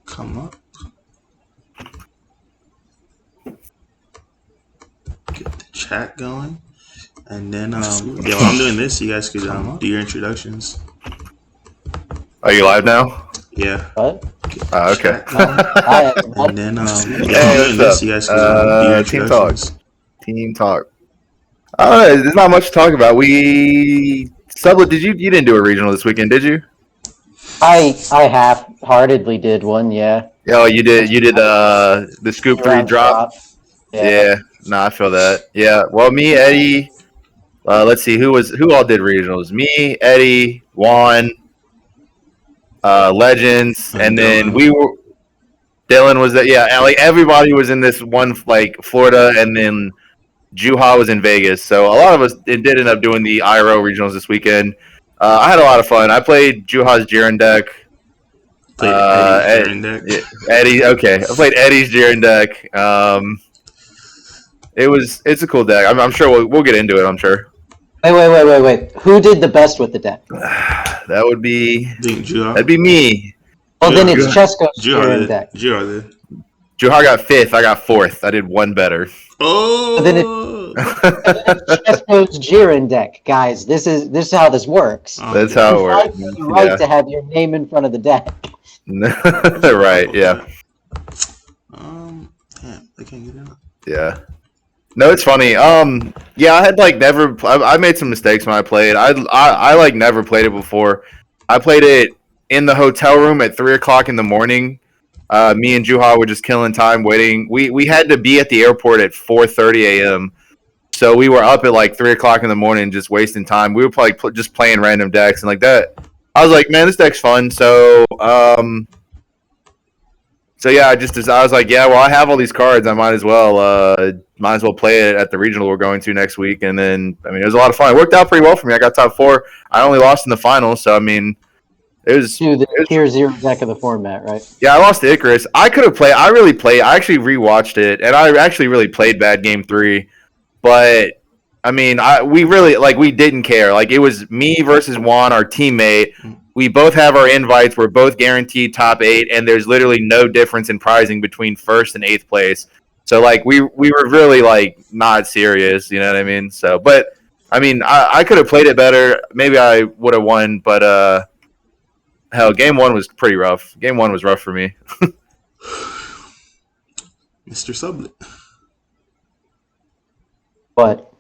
Come up. Get the chat going. And then, while I'm doing this, you guys could do your introductions. Are you live now? Yeah. What? Okay. And then, while I'm doing this, you guys could do your introductions. Team talk. There's not much to talk about. Sublett, you didn't do a regional this weekend, did you? I half-heartedly did one, yeah. Oh, you did the scoop 3 drop. Yeah. No, I feel that. Yeah. Well, me, Eddie. Let's see who all did regionals. Me, Eddie, Juan, Legends, and then Dylan was that. Yeah, like everybody was in this one, like Florida, and then Juha was in Vegas. So a lot of us did end up doing the IRO regionals this weekend. I had a lot of fun. I played Juha's Jiren deck. Eddie. Okay, I played Eddie's Jiren deck. It's a cool deck. I'm sure we'll get into it. I'm sure. Wait. Who did the best with the deck? That would be. That'd be me. Well, then it's Chesko's Jiren deck. Juha did. Juha got 5th. I got 4th. I did one better. Oh. So then it's Chesko's Jiren deck, guys. This is how this works. That's how it works. You have the right to have your name in front of the deck. Right. Yeah. Damn, I can't get it up. Yeah. No, it's funny. Yeah, I had never. I made some mistakes when I played. I never played it before. I played it in the hotel room at 3:00 in the morning. Me and Juha were just killing time waiting. We had to be at the airport at 4:30 a.m. So we were up at 3:00 in the morning, just wasting time. We were probably just playing random decks and like that. I was like, man, this deck's fun. So yeah, I was like, yeah, well, I have all these cards. I might as well play it at the regional we're going to next week. And then, it was a lot of fun. It worked out pretty well for me. I got top 4. I only lost in the final, so it was the tier 0 deck of the format, right? Yeah, I lost to Icarus. I could have played. I actually rewatched it, and I actually really played bad game 3. But we really we didn't care. It was me versus Juan, our teammate. We both have our invites. We're both guaranteed top 8, and there's literally no difference in prizing between 1st and 8th place. So we were really not serious, you know what I mean? So, but I could have played it better. Maybe I would have won, but hell, game 1 was pretty rough. Game 1 was rough for me. Mr. Sublett. What?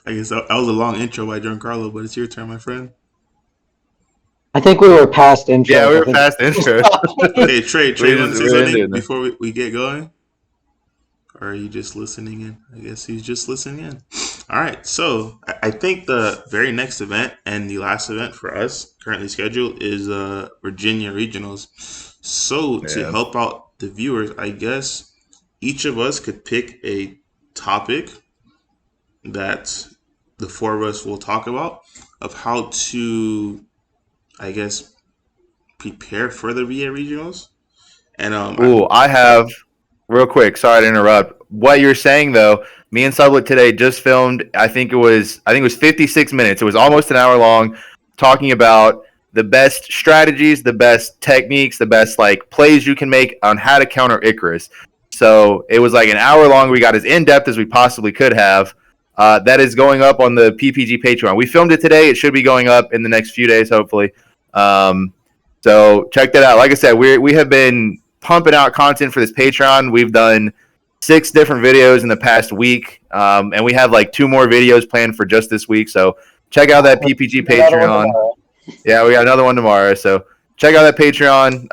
I guess that was a long intro by Giancarlo, but it's your turn, my friend. I think we were past intro. Yeah, we were past intro. Hey, Trey, you want to say something before we get going? Or are you just listening in? I guess he's just listening in. All right, so I think the very next event and the last event for us currently scheduled is Virginia Regionals. So to help out the viewers, I guess each of us could pick a topic that the 4 of us will talk about of how to, I guess, prepare for the VA Regionals. And I have real quick. Sorry to interrupt. What you're saying though, me and Sublett today just filmed. I think it was 56 minutes. It was almost an hour long, talking about the best strategies, the best techniques, the best plays you can make on how to counter Icarus. So it was an hour long. We got as in depth as we possibly could have. That is going up on the PPG Patreon. We filmed it today. It should be going up in the next few days, hopefully. So check that out. Like I said, we have been pumping out content for this Patreon. We've done 6 different videos in the past week, and we have 2 more videos planned for just this week. So check out that PPG Patreon. Yeah, we got another one tomorrow. So check out that Patreon.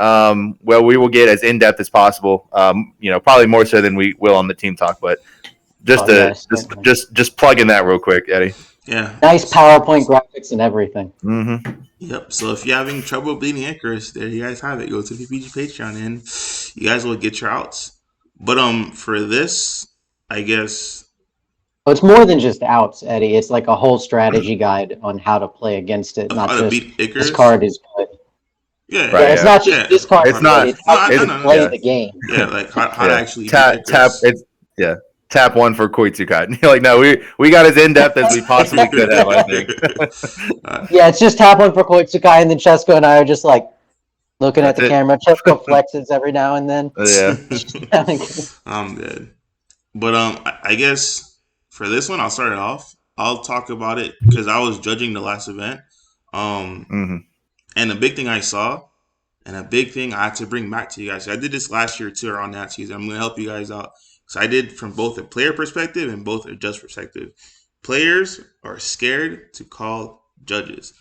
Well, we will get as in depth as possible. Probably more so than we will on the team talk, but just plug in that real quick, Eddie. Yeah. Nice PowerPoint graphics and everything. Mm-hmm. Yep. So if you're having trouble beating Icarus, there you guys have it. Go to the PPG Patreon and you guys will get your outs. But for this, I guess. Well, it's more than just outs, Eddie. It's a whole strategy guide on how to play against it. Not just beat Icarus? This card is good. Yeah, right, it's not just this card. It's not. It's how to play the game. Yeah, how to actually tap. It's Tap 1 for Koitsukai. You're no, we got as in depth as we possibly could have, I think. Yeah, it's just tap 1 for Koitsukai, and then Chesko and I are just Looking at That's the it. camera, Chesco flexes every now and then. Yeah. I'm dead. But I guess for this one, I'll start it off. I'll talk about it because I was judging the last event. Um, Hmm. and the big thing I saw, and a big thing I had to bring back to you guys. I did this last year too around that season. I'm going to help you guys out. So I did from both a player perspective and both a judge perspective. Players are scared to call judges.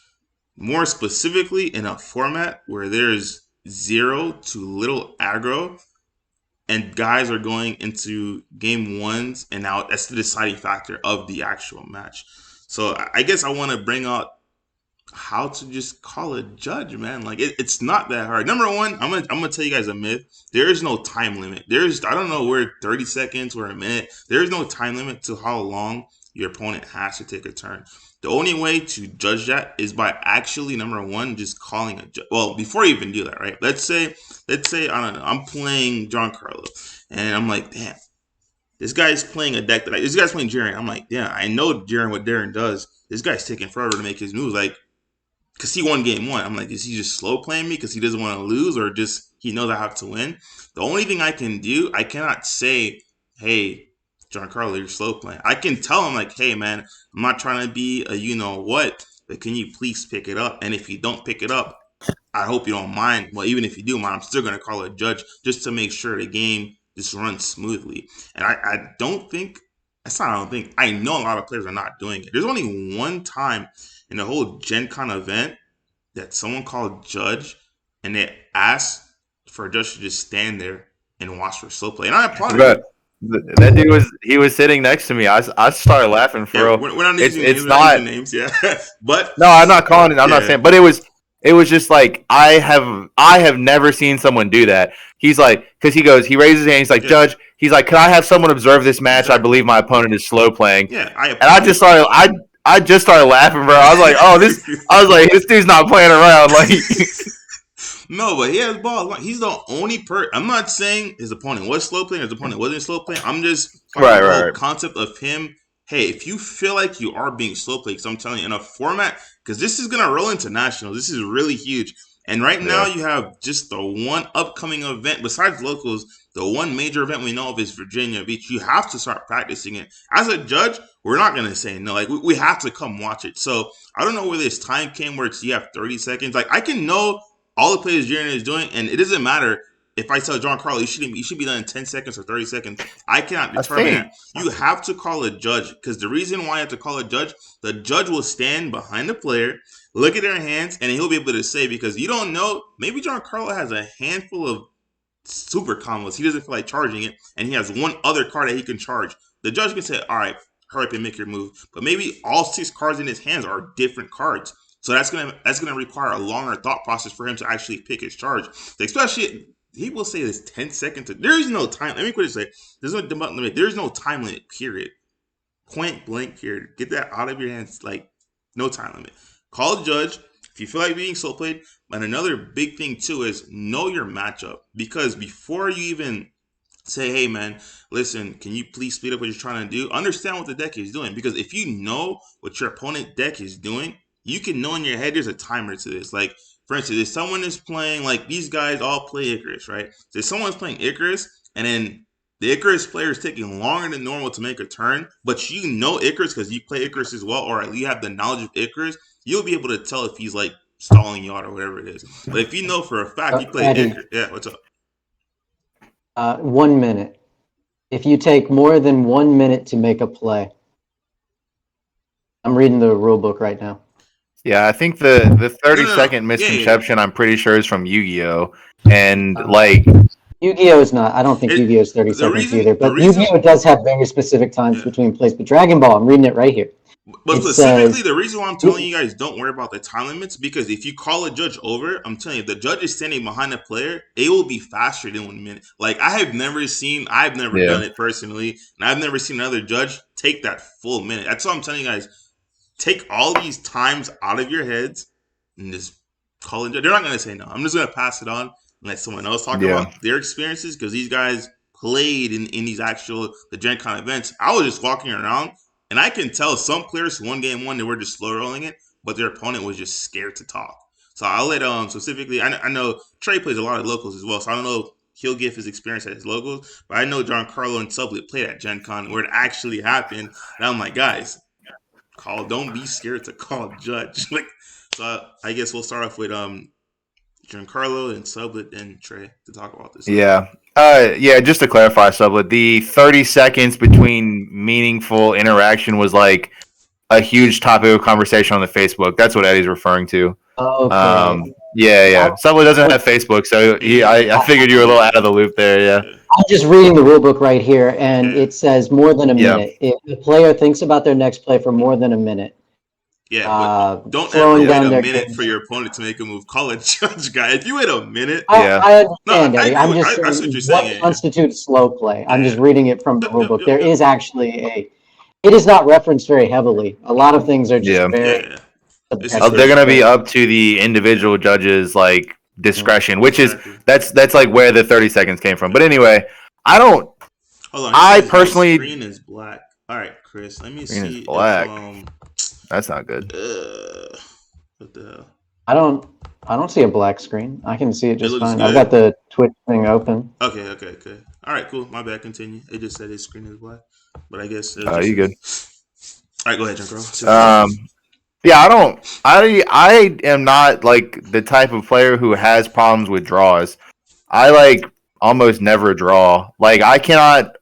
More specifically, in a format where there's zero to little aggro, and guys are going into game ones, and now that's the deciding factor of the actual match. So I guess I want to bring out how to just call a judge, man. Like it's not that hard. Number one, I'm gonna tell you guys a myth. There is no time limit. I don't know where 30 seconds or a minute. There is no time limit to how long your opponent has to take a turn. The only way to judge that is by actually number one just calling a judge. Well, before you even do that, right? Let's say I don't know. I'm playing Giancarlo, and I'm like, damn. This guy's playing a deck this guy's playing Jiren. I'm like, yeah, I know Jiren what Darren does. This guy's taking forever to make his moves. Like, because he won game one. I'm like, is he just slow playing me because he doesn't want to lose, or just he knows I have to win? The only thing I can do, I cannot say, hey, Giancarlo, you're slow playing. I can tell him, like, hey, man, I'm not trying to be a you know what, but can you please pick it up? And if you don't pick it up, I hope you don't mind. Well, even if you do mind, I'm still going to call a judge just to make sure the game just runs smoothly. And I don't think, that's not, I don't think, I know a lot of players are not doing it. There's only one time in the whole Gen Con event that someone called judge and they asked for a judge to just stand there and watch for slow play. And I applauded But it. that dude was sitting next to me. I started laughing for Yeah, real. we're not using names. It's We're not not. using names. Yeah. But No, I'm not calling it. I'm not yeah. saying. But it was just like I have never seen someone do that. He's like, because he raises his hand. He's like, Yeah. Judge. He's like, can I have someone observe this match? Exactly. I believe my opponent is slow playing. Yeah, And I just started laughing, bro. I was like, this dude's not playing around. Like, No, but he has balls. He's the only I'm not saying his opponent was slow playing, his opponent wasn't slow playing. I'm just talking about the whole concept of him. Hey, if you feel like you are being slow played, because I'm telling you, in a format, because this is gonna roll into nationals. This is really huge. And right now you have just the one upcoming event besides locals. The one major event we know of is Virginia Beach. You have to start practicing it. As a judge, we're not gonna say no. Like we have to come watch it. So I don't know where this time came where you have 30 seconds. Like I can know all the players Jiren is doing, and it doesn't matter if I tell Giancarlo you should be done in 10 seconds or 30 seconds. I cannot determine that. You have to call a judge, because the reason why you have to call a judge, the judge will stand behind the player, look at their hands, and he'll be able to say, because you don't know, maybe Giancarlo has a handful of super combos. He doesn't feel like charging it, and he has one other card that he can charge. The judge can say, all right, hurry up and make your move. But maybe all 6 cards in his hands are different cards. So that's gonna require a longer thought process for him to actually pick his charge. Especially, he will say this 10 seconds. There is no time. Let me quickly say, there's no time limit. Period. Point blank. Period. Get that out of your hands. Like, no time limit. Call a judge if you feel like being slow played. And another big thing too is know your matchup, because before you even say, hey man, listen, can you please speed up what you're trying to do? Understand what the deck is doing, because if you know what your opponent deck is doing, you can know in your head there's a timer to this. Like, for instance, if someone is playing, like these guys all play Icarus, right? So if someone's playing Icarus and then the Icarus player is taking longer than normal to make a turn, but you know Icarus because you play Icarus as well, or at least you have the knowledge of Icarus, you'll be able to tell if he's like stalling you out or whatever it is. But if you know for a fact you play Icarus, yeah, what's up? 1 minute. If you take more than 1 minute to make a play, I'm reading the rule book right now. Yeah, I think the 30-second misconception, I'm pretty sure, is from Yu-Gi-Oh! And like Yu-Gi-Oh! Is not. I don't think Yu-Gi-Oh! Is 30 seconds either. But Yu-Gi-Oh! Does have very specific times between plays. But Dragon Ball, I'm reading it right here. But specifically, the reason why I'm telling you guys don't worry about the time limits, because if you call a judge over, I'm telling you, if the judge is standing behind the player, it will be faster than 1 minute. Like, I've never done it personally, and I've never seen another judge take that full minute. That's why I'm telling you guys, take all these times out of your heads and just call a judge. They're not going to say no. I'm just going to pass it on and let someone else talk about their experiences, because these guys played in these the Gen Con events. I was just walking around, and I can tell some players who won game one, they were just slow rolling it, but their opponent was just scared to talk. So I'll let specifically. I know Trey plays a lot of locals as well, so I don't know if he'll give his experience at his locals. But I know Giancarlo and Sublett played at Gen Con where it actually happened. And I'm like, guys, don't be scared to call judge. Like, so I guess we'll start off with Giancarlo and Sublett and Trey to talk about this. Yeah. Yeah, just to clarify, Sublett, the 30 seconds between meaningful interaction was like a huge topic of conversation on the Facebook. That's what Eddie's referring to. Okay. Yeah. Sublett doesn't have Facebook, so I figured you were a little out of the loop there, yeah. I'm just reading the rule book right here, and it says more than a minute. If the player thinks about their next play for more than a minute. Yeah, but don't ever wait a minute for your opponent to make a move. Call a judge, guy. If you wait a minute, I understand, Eddie. I'm just saying what constitutes slow play. I'm just reading it from the rule book. There is actually it is not referenced very heavily. A lot of things are just very. They're going to be up to the individual judge's like discretion, which is that's like where the 30 seconds came from. But anyway, I don't. Hold on. I personally. Screen is black. All right, Chris. Let me see. Screen is black. That's not good. What the hell? I don't see a black screen. I can see it just fine. Good. I've got the Twitch thing open. Okay. All right, cool. My bad. Continue. It just said his screen is black, but I guess. You good? All right, go ahead, Giancarlo. Yeah, I am not like the type of player who has problems with draws. I like almost never draw. Like I cannot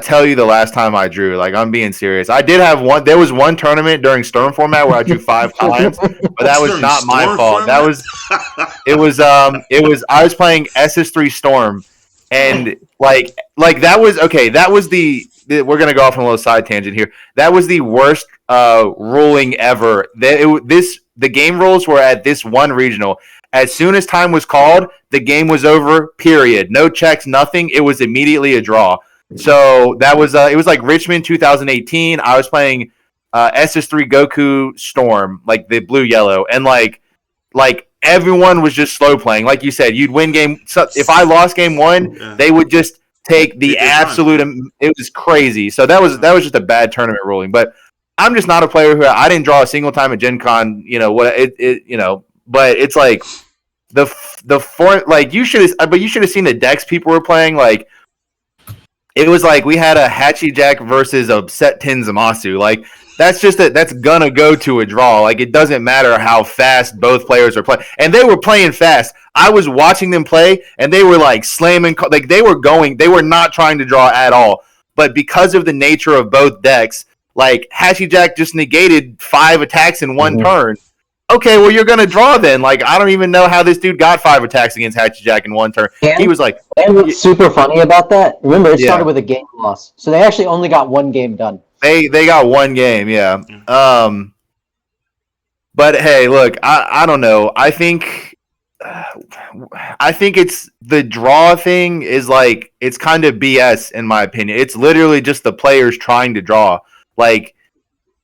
tell you the last time I drew. Like I'm being serious. I did have one. There was one tournament during Storm format where I drew 5 times, but that was not my fault. That was. It was. I was playing SS3 Storm, and like that was okay. That was we're gonna go off on a little side tangent here. That was the worst ruling ever. The game rules were at this one regional. As soon as time was called, the game was over. Period. No checks. Nothing. It was immediately a draw. So that was it was like Richmond 2018. I was playing SS3 Goku Storm, like the blue yellow, and like everyone was just slow playing. Like you said, you'd win game. So if I lost game 1, they would just take the absolute. It was crazy. So that was just a bad tournament ruling. But I'm just not a player who I didn't draw a single time at Gen Con. You know what? But it's like like you should have seen the decks people were playing. Like it was like we had a Hachi Jack versus a Set 10 Zamasu. Like that's gonna go to a draw. Like it doesn't matter how fast both players are playing, and they were playing fast. I was watching them play, and they were like slamming. Like they were not trying to draw at all. But because of the nature of both decks, like Hachi Jack just negated 5 attacks in one turn. Okay, well you're gonna draw then. Like I don't even know how this dude got 5 attacks against Hachi Jack in one turn. He was like, and what's super funny about that? Remember, it started with a game loss, so they actually only got 1 game done. They got 1 game, yeah. But hey, look, I don't know. I think it's the draw thing is like it's kind of BS in my opinion. It's literally just the players trying to draw. Like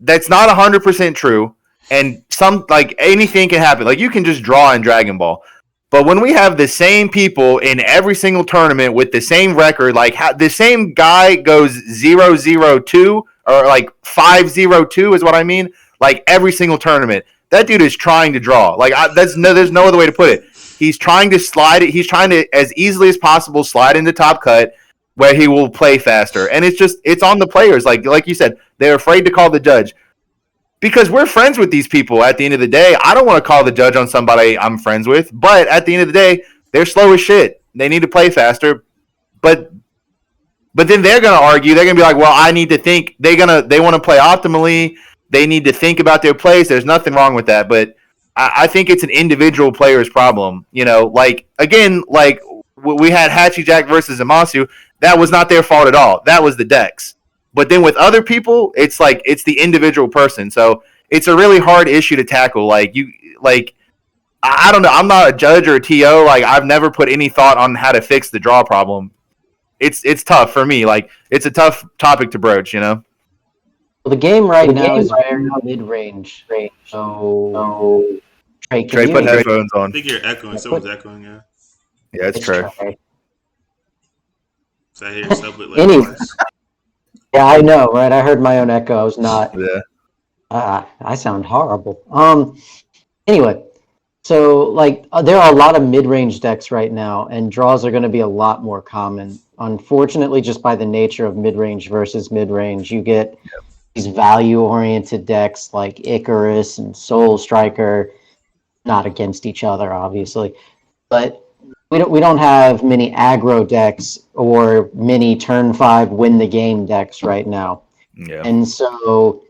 that's not 100% true. And like anything can happen. Like you can just draw in Dragon Ball. But when we have the same people in every single tournament with the same record, like the same guy goes 0-0-2 or like 5-0-2 is what I mean. Like every single tournament, that dude is trying to draw. Like there's no other way to put it. He's trying to slide it. He's trying to as easily as possible slide into top cut where he will play faster. And it's on the players. Like you said, they're afraid to call the judge. Because we're friends with these people at the end of the day. I don't want to call the judge on somebody I'm friends with. But at the end of the day, they're slow as shit. They need to play faster. But then they're going to argue. They're going to be like, well, I need to think. They want to play optimally. They need to think about their plays. There's nothing wrong with that. But I think it's an individual player's problem. You know, like, again, like we had Hachi Jack versus Amasu. That was not their fault at all. That was the decks. But then with other people, it's like it's the individual person. So it's a really hard issue to tackle. Like I don't know. I'm not a judge or a TO. Like I've never put any thought on how to fix the draw problem. It's tough for me. Like it's a tough topic to broach. You know. Well, the game now is very mid-range. So Trey put headphones on. I think you're echoing. Someone's echoing. Yeah. Yeah, it's Trey. So I hear stuff with like. Yeah, I know, right? I heard my own echo. I was not. Yeah. I sound horrible. Anyway, So, like, there are a lot of mid-range decks right now, and draws are going to be a lot more common. Unfortunately, just by the nature of mid-range versus mid-range, you get these value-oriented decks like Icarus and Soul Striker, not against each other, obviously, but we don't have many aggro decks or many turn 5 win the game decks right now. Yeah. And so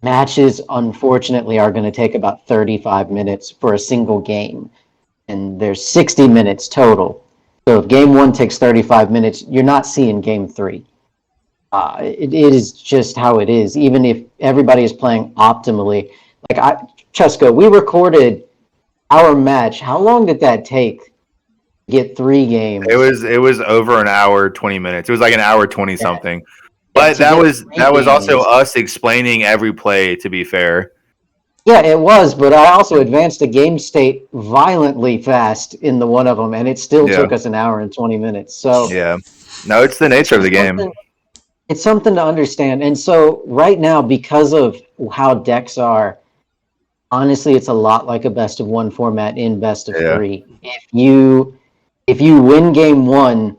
matches, unfortunately, are going to take about 35 minutes for a single game. And there's 60 minutes total. So if game 1 takes 35 minutes, you're not seeing game 3. It is just how it is. Even if everybody is playing optimally. Chesco, we recorded our match. How long did that take? Get 3 games. It was over an hour 20 minutes. It was like an hour 20 something. But that was also us explaining every play, to be fair. Yeah, it was, but I also advanced a game state violently fast in the one of them, and it still took us an hour and 20 minutes. So yeah, no, it's the nature of the game. It's something to understand. And so right now, because of how decks are, honestly, it's a lot like a best of 1 format in best of 3. If you win game 1,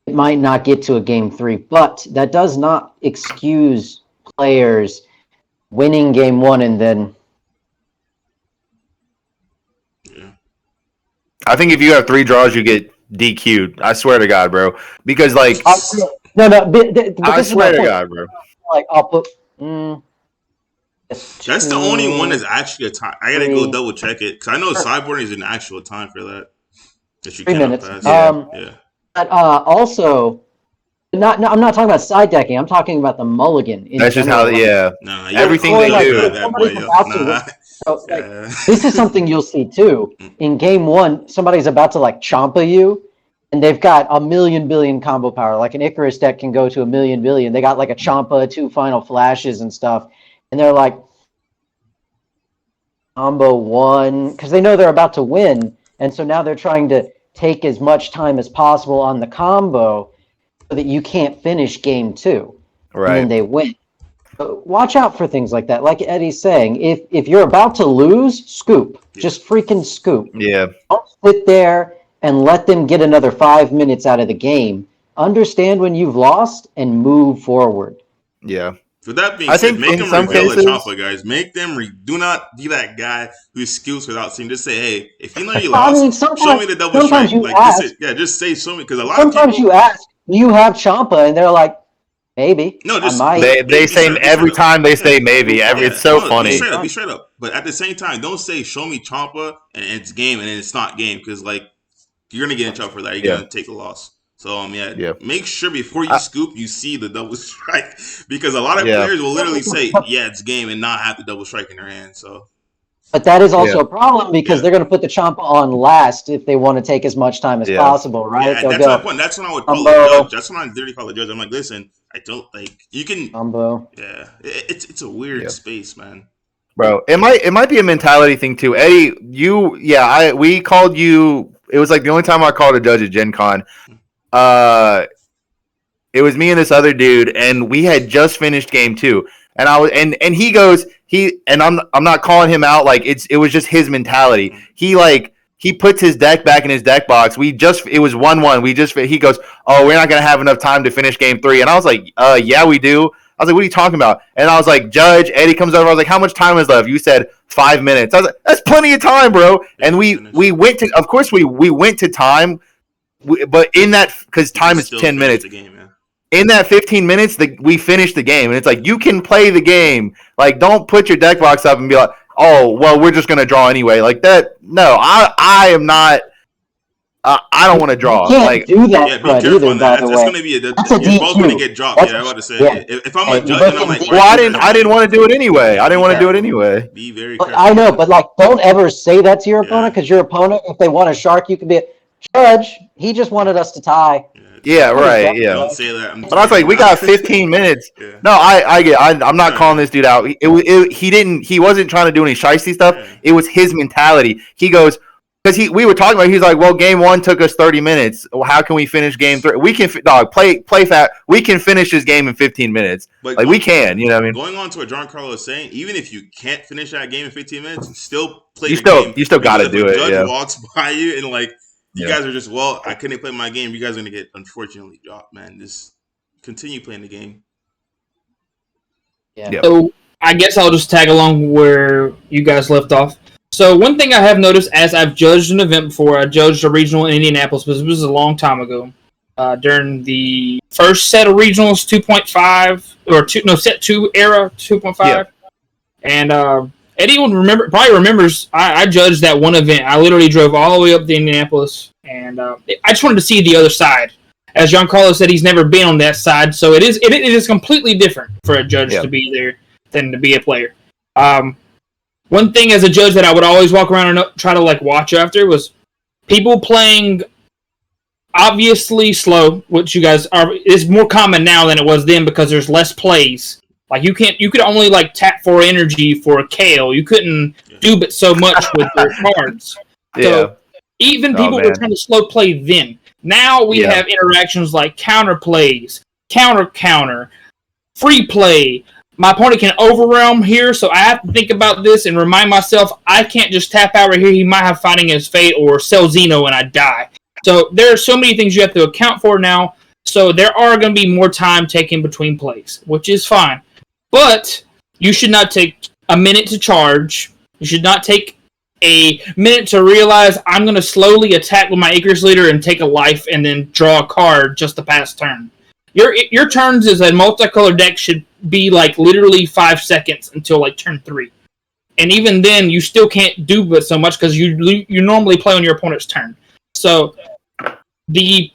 it might not get to a game 3, but that does not excuse players winning game 1 and then. I think if you have 3 draws, you get DQ'd. I swear to God, bro. Because like, I swear to God, bro. Like I'll put. That's the only one that's actually a time. I gotta go double check it because I know sideboarding is an actual time for that. 3 minutes. Yeah. But also, I'm not talking about side decking. I'm talking about the mulligan. That's just how. Yeah. Nah, everything they do. This is something you'll see too. In game 1, somebody's about to like Champa you, and they've got a million billion combo power. Like an Icarus deck can go to a million billion. They got like a Champa, 2 final flashes and stuff, and they're like combo 1 because they know they're about to win, and so now they're trying to take as much time as possible on the combo so that you can't finish game 2. Right. And then they win. But watch out for things like that. Like Eddie's saying, if you're about to lose, scoop. Just freaking scoop. Yeah. Don't sit there and let them get another 5 minutes out of the game. Understand when you've lost and move forward. Yeah. With that being said, make them reveal the Champa, guys. Make them do not be that guy who scoops without seeing. Just say, hey, if you know you lost, show me the double strike. Just say, show me, because a lot of people. Sometimes you ask, do you have Champa? And they're like, maybe. No, just they say every time they say maybe. It's so funny. Be straight up. But at the same time, don't say, show me Champa and it's game and then it's not game, because like you're gonna get in trouble for that. You're gonna take a loss. So make sure before you scoop, you see the double strike, because a lot of players will literally say, "Yeah, it's game," and not have the double strike in their hand. So, but that is also a problem because they're going to put the Champa on last if they want to take as much time as possible, right? Yeah, that's my point. That's when I would call the judge. That's when I literally call the judge. I'm like, listen, I don't like you can. Yeah, it's a weird space, man. Bro, it might be a mentality thing too, Eddie. We called you. It was like the only time I called a judge at Gen Con. It was me and this other dude, and we had just finished game 2, and I was, and he goes, I'm not calling him out, like it was just his mentality. He puts his deck back in his deck box. It was 1-1. He goes, oh, we're not gonna have enough time to finish game 3, and I was like, yeah, we do. I was like, what are you talking about? And I was like, Judge, Eddie comes over. I was like, how much time is left? You said 5 minutes. I was like, that's plenty of time, bro. And we went to, of course, we went to time. But in that, because time is 10 minutes. In that 15 minutes, we finished the game. And it's like, you can play the game. Like, don't put your deck box up and be like, oh, well, we're just going to draw anyway. Like that. No, I am not. I don't want to draw. You can't do that, be careful on that. That's going to be you're both going to get dropped. I'm about to say. If I'm a judge and I'm like, well, I didn't want to do it anyway. Be very careful. I know, but like, don't ever say that to your opponent, because your opponent, if they want a shark, you can be Judge, he just wanted us to tie. Yeah, right. Yeah. Don't say that. But I was like, we got 15 minutes. Yeah. No, I'm not calling this dude out. He wasn't trying to do any shiesty stuff. It was his mentality. He goes, because we were talking about. He's like, well, game 1 took us 30 minutes. Well, how can we finish game 3? We can play fast. We can finish this game in 15 minutes. But like we can, you know what I mean? Going on to what Giancarlo is saying, even if you can't finish that game in 15 minutes, still play you the still, game. You still got to do it. Judge Yeah. walks by you and like you guys are just I couldn't play my game. You guys are gonna get unfortunately dropped, man. Just continue playing the game. Yeah. So I guess I'll just tag along where you guys left off. So one thing I have noticed as I've judged an event before, I judged a regional in Indianapolis, but this was a long time ago. During the first set of regionals, 2.5 set 2 era 2.5, yeah. And Eddie probably remembers. I judged that one event. I literally drove all the way up to Indianapolis, and I just wanted to see the other side. As Giancarlo said, he's never been on that side, so it is completely different for a judge to be there than to be a player. One thing as a judge that I would always walk around and try to like watch after was people playing obviously slow, which you guys is more common now than it was then because there's less plays. Like you could only like tap for energy for a Kale. You couldn't do but so much with your cards. So even people were trying to slow play then. Now we have interactions like counter plays, counter, free play. My opponent can overwhelm here, so I have to think about this and remind myself I can't just tap out right here. He might have Fighting His Fate or sell Xeno and I die. So there are so many things you have to account for now. So there are going to be more time taken between plays, which is fine. But you should not take a minute to charge. You should not take a minute to realize I'm going to slowly attack with my Icarus Leader and take a life and then draw a card just to pass turn. Your turns as a multicolored deck should be like literally 5 seconds until like turn 3. And even then, you still can't do but so much because you normally play on your opponent's turn. So the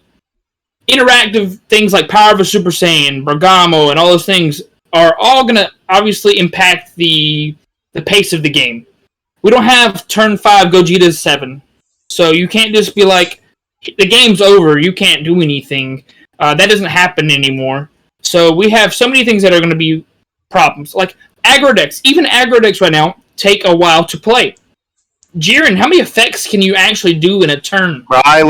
interactive things like Power of a Super Saiyan, Bergamo, and all those things are all going to obviously impact the pace of the game. We don't have turn 5 Gogeta 7. So you can't just be like, the game's over, you can't do anything. That doesn't happen anymore. So we have so many things that are going to be problems. Like aggro decks. Even aggro decks right now take a while to play. Jiren, how many effects can you actually do in a turn? I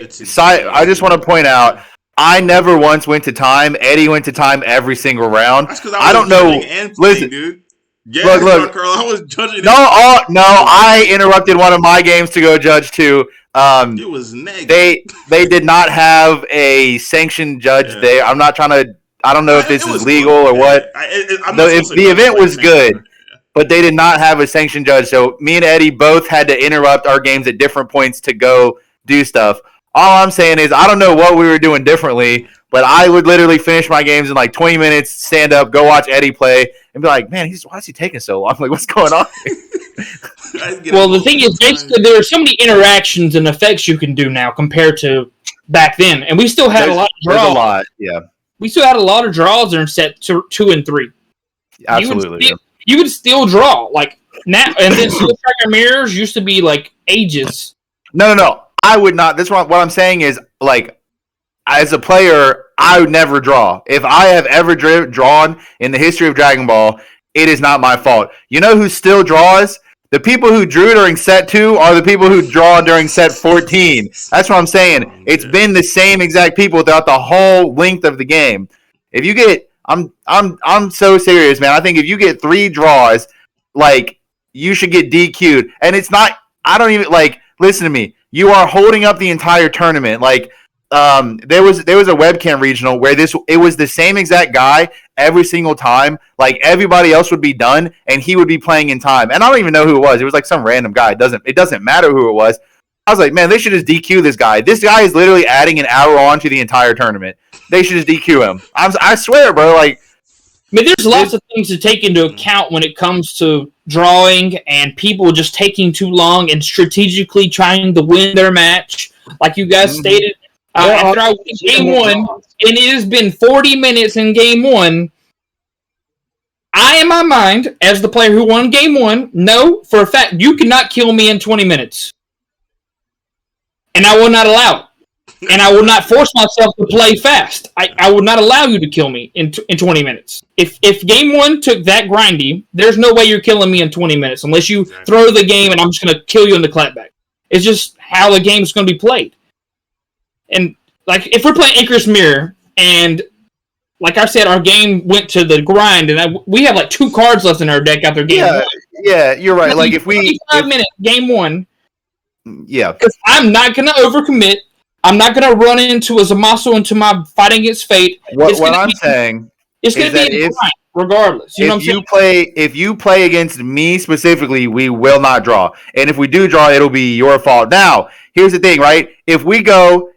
just want to point out, I never once went to time. Eddie went to time every single round. That's because I don't know. Listen, dude. Yeah, look. Carl, I was judging. No, I interrupted one of my games to go judge too. It was negative. They did not have a sanctioned judge there. I'm not trying to. I don't know if this is legal or what. The event was good, but they did not have a sanctioned judge. So me and Eddie both had to interrupt our games at different points to go do stuff. All I'm saying is I don't know what we were doing differently, but I would literally finish my games in like 20 minutes, stand up, go watch Eddie play, and be like, man, why is he taking so long? Like, what's going on? Well, the thing is, basically, there are so many interactions and effects you can do now compared to back then, and we still had a lot of draws. There's a lot, yeah. We still had a lot of draws in set 2 and 3. Absolutely. You would still draw like now, and then Steel Tracker Mirrors used to be like ages. No. I would not. That's what I'm saying is, like, as a player, I would never draw. If I have ever drawn in the history of Dragon Ball, it is not my fault. You know who still draws? The people who drew during set 2 are the people who draw during set 14. That's what I'm saying. It's been the same exact people throughout the whole length of the game. If you get, I'm so serious, man. I think if you get 3 draws, like, you should get DQ'd. And it's not. I don't even like. Listen to me. You are holding up the entire tournament. Like, there was a webcam regional where it was the same exact guy every single time. Like, everybody else would be done, and he would be playing in time. And I don't even know who it was. It was like some random guy. It doesn't matter who it was. I was like, man, they should just DQ this guy. This guy is literally adding an hour on to the entire tournament. They should just DQ him. I swear, bro. Like, I mean, there's lots of things to take into account when it comes to drawing and people just taking too long and strategically trying to win their match. Like you guys stated, after I won game 1, and it has been 40 minutes in game 1, I, in my mind, as the player who won game 1, know for a fact you cannot kill me in 20 minutes. And I will not allow it. And I will not force myself to play fast. I will not allow you to kill me in 20 minutes. If game 1 took that grindy, there's no way you're killing me in 20 minutes unless you throw the game and I'm just going to kill you in the clapback. It's just how the game's going to be played. And like if we're playing Icarus Mirror, and like I said, our game went to the grind, and we have like 2 cards left in our deck after game one. Yeah, you're right. Like if we 5 minutes game 1. Yeah, because I'm not going to overcommit. I'm not going to run into a Zamasu into my fighting against fate. What I'm saying it's going to be a grind, regardless. You know what I'm saying? If you play against me specifically, we will not draw. And if we do draw, it'll be your fault. Now, here's the thing, right? If we go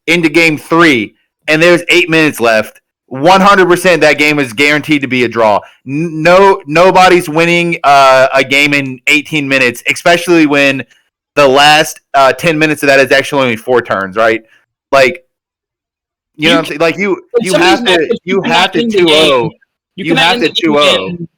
into game 3 and there's 8 minutes left, 100% that game is guaranteed to be a draw. Nobody's winning a game in 18 minutes, especially when the last 10 minutes of that is actually only 4 turns, right? Like, you know what I'm saying? Like you have to 2-0. You have to 2-0.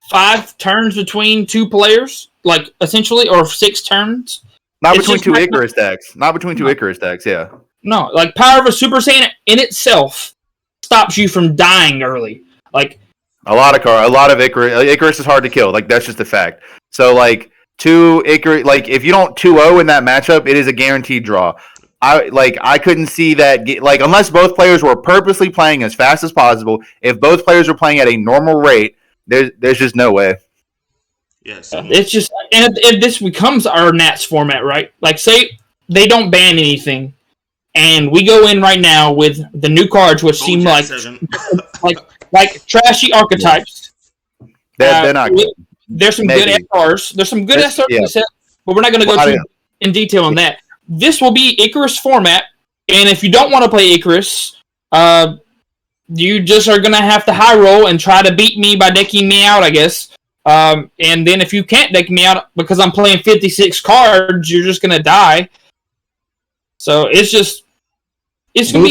5 turns between 2 players, like essentially, or 6 turns. Not between 2 Icarus decks. Not between 2 Icarus decks, yeah. No, like Power of a Super Saiyan in itself stops you from dying early. Like a lot of Icarus is hard to kill. Like that's just a fact. So like 2 Icarus, like if you don't 2-0 in that matchup, it is a guaranteed draw. I couldn't see that like unless both players were purposely playing as fast as possible. If both players were playing at a normal rate, there's just no way. Yes, it's just and if this becomes our Nats format, right? Like say they don't ban anything. And we go in right now with the new cards, which seem like trashy archetypes. They're not good. There's some good SRs. There's some good SRs in the set, but we're not going to go too in detail on that. This will be Icarus format, and if you don't want to play Icarus, you just are going to have to high roll and try to beat me by decking me out, I guess. And then if you can't deck me out because I'm playing 56 cards, you're just going to die. So it's just... To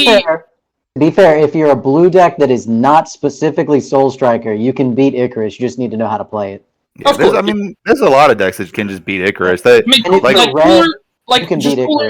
be fair, if you're a blue deck that is not specifically Soul Striker, you can beat Icarus. You just need to know how to play it. Yeah, there's a lot of decks that can just beat Icarus. Cooler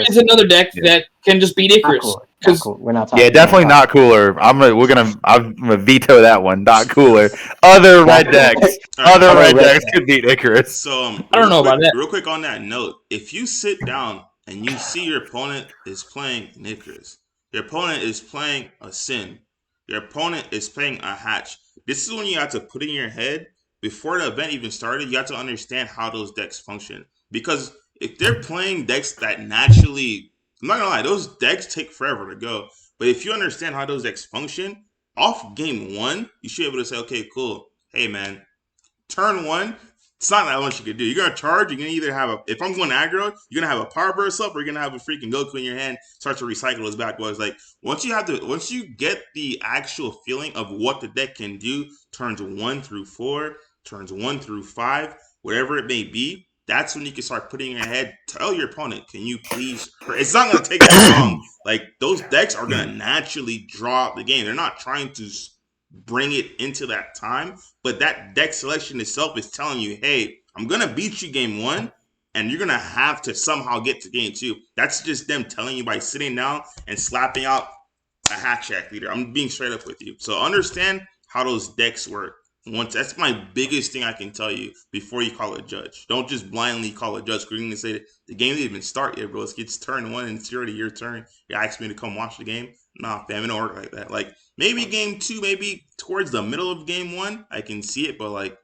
is another deck that can just beat Icarus. Not cool. We're not talking. Yeah, definitely not Cooler. I'm gonna veto that one. Not Cooler. Other red decks. Other red decks could beat Icarus. So I don't know about that. Real quick on that note, if you sit down and you see your opponent is playing Icarus. Your opponent is playing a Sin. Your opponent is playing a Hatch. This is when you have to put in your head, before the event even started, you have to understand how those decks function. Because if they're playing decks that naturally, I'm not going to lie, those decks take forever to go. But if you understand how those decks function, off game 1, you should be able to say, okay, cool. Hey, man, turn 1, it's not that much you can do. You're going to charge. You're going to either have if I'm going aggro, you're going to have a power burst up, or you're going to have a freaking Goku in your hand, start to recycle his back boys. Like, once you get the actual feeling of what the deck can do, turns 1 through 4, turns 1 through 5, whatever it may be, that's when you can start putting in your head, tell your opponent, can you please, it's not going to take that long. Like, those decks are going to naturally draw out the game. They're not trying to bring it into that time, but that deck selection itself is telling you, hey, I'm gonna beat you game 1, and you're gonna have to somehow get to game 2. That's just them telling you by sitting down and slapping out a Hatch Shack leader. I'm being straight up with you. So understand how those decks work. That's my biggest thing I can tell you before you call a judge. Don't just blindly call a judge because you're going to say that the game didn't even start yet, bro. It's turn 1 and it's already your turn. You asked me to come watch the game. Nah, fam, it don't work like that. Like, maybe game 2, maybe towards the middle of game 1, I can see it, but like,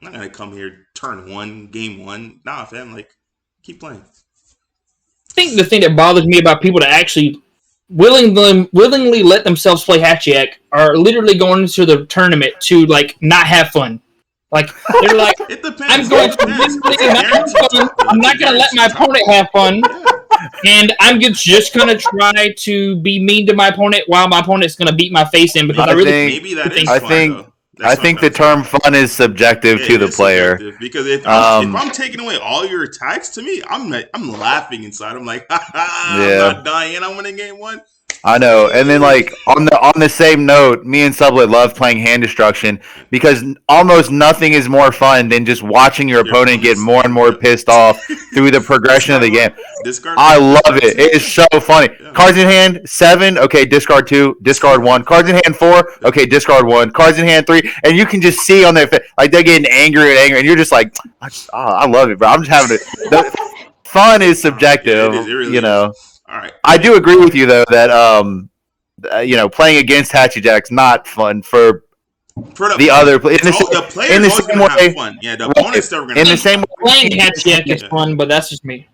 I'm not going to come here turn 1, game 1. Nah, fam, like, keep playing. I think the thing that bothers me about people that actually willingly let themselves play Hatchiak are literally going into the tournament to like not have fun. Like they're like, I'm going to not have fun. I'm not going to let my opponent have fun, and I'm just going to try to be mean to my opponent while my opponent's going to beat my face in because I think the term fun is subjective to the player. Because if I'm taking away all your attacks, to me, I'm laughing inside. I'm like, I'm not dying. I'm winning game 1. I know. And then like on the same note, me and Sublett love playing hand destruction because almost nothing is more fun than just watching your opponent get more and more pissed off through the progression of the game. I love it. It is so funny. Yeah. Cards in hand 7, okay, discard 2, discard 1. Cards in hand 4, okay, discard 1. Cards in hand 3, and you can just see on their face like they're getting angry, and you're just like, I love it, bro. I'm just having it. fun is subjective. Yeah, it really you know, is. All right. I do agree with you though that playing against Hatchy Jack's not fun for the other the players always gonna have fun. Yeah, the opponents never gonna. In the same way, playing Hatchy Jack is fun, but that's just me.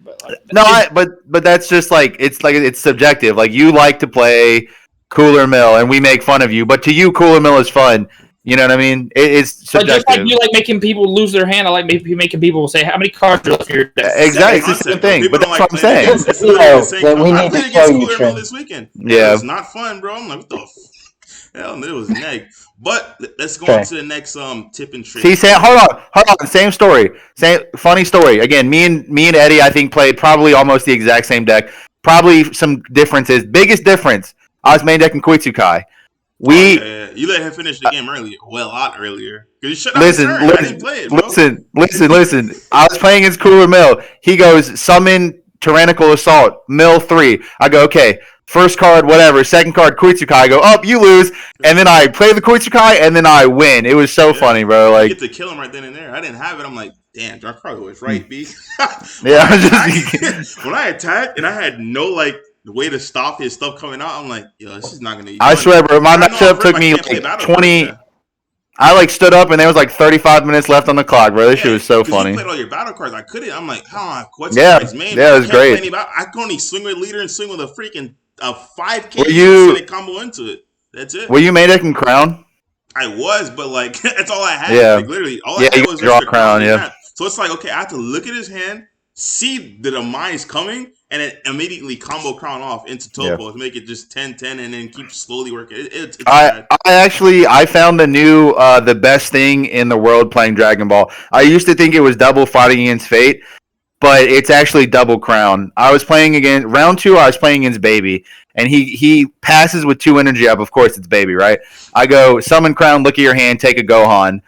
But that's just it's subjective. Like you like to play Cooler Mill, and we make fun of you, but to you, Cooler Mill is fun. You know what I mean? It's subjective. But just like you like making people lose their hand, I like making people say, "How many cards are left in your deck?" Exactly, it's the same thing. But that's what I'm saying. I played against Cooler Mill this weekend. Yeah, it's not fun, bro. I'm like, what the hell? It was neg. But let's go on to the next tip and trick. See, hold on. Same story. Same funny story. Again, me and Eddie, I think, played probably almost the exact same deck. Probably some differences. Biggest difference, I was main decking Koitsukai. You let him finish the game earlier. Well, a lot earlier. Listen. I didn't play it, bro. Listen. I was playing against Cooler Mill. He goes, summon Tyrannical Assault, Mill 3. I go, okay. First card, whatever. Second card, Koitsukai. I go, you lose. And then I play the Koitsukai, and then I win. It was so funny, bro. Like, you get to kill him right then and there. I didn't have it. I'm like, damn, Giancarlo was right, B. Yeah. When I attacked, and I had no, way to stop his stuff coming out, I'm like, yo, this is not going to be I swear, bro, my matchup took me 20... I stood up and there was 35 minutes left on the clock, bro. This shit was so funny. You played all your battle cards. I couldn't. I'm like, what's his main? Yeah, it was great. I can only swing with leader and swing with a freaking 5K combo into it. That's it. Were you main decking Crown? I was, but that's all I had. Yeah. Literally, all I had was draw Crown. Yeah. So it's okay, I have to look at his hand, see the demise coming, and then immediately combo Crown off into Topo to make it just 10-10 and then keep slowly working. It's bad. I found the best thing in the world playing Dragon Ball. I used to think it was double fighting against Fate, but it's actually double Crown. I was playing against round 2. I was playing against Baby, and he passes with 2 energy up. Of course, it's Baby, right? I go summon Crown, look at your hand, take a Gohan,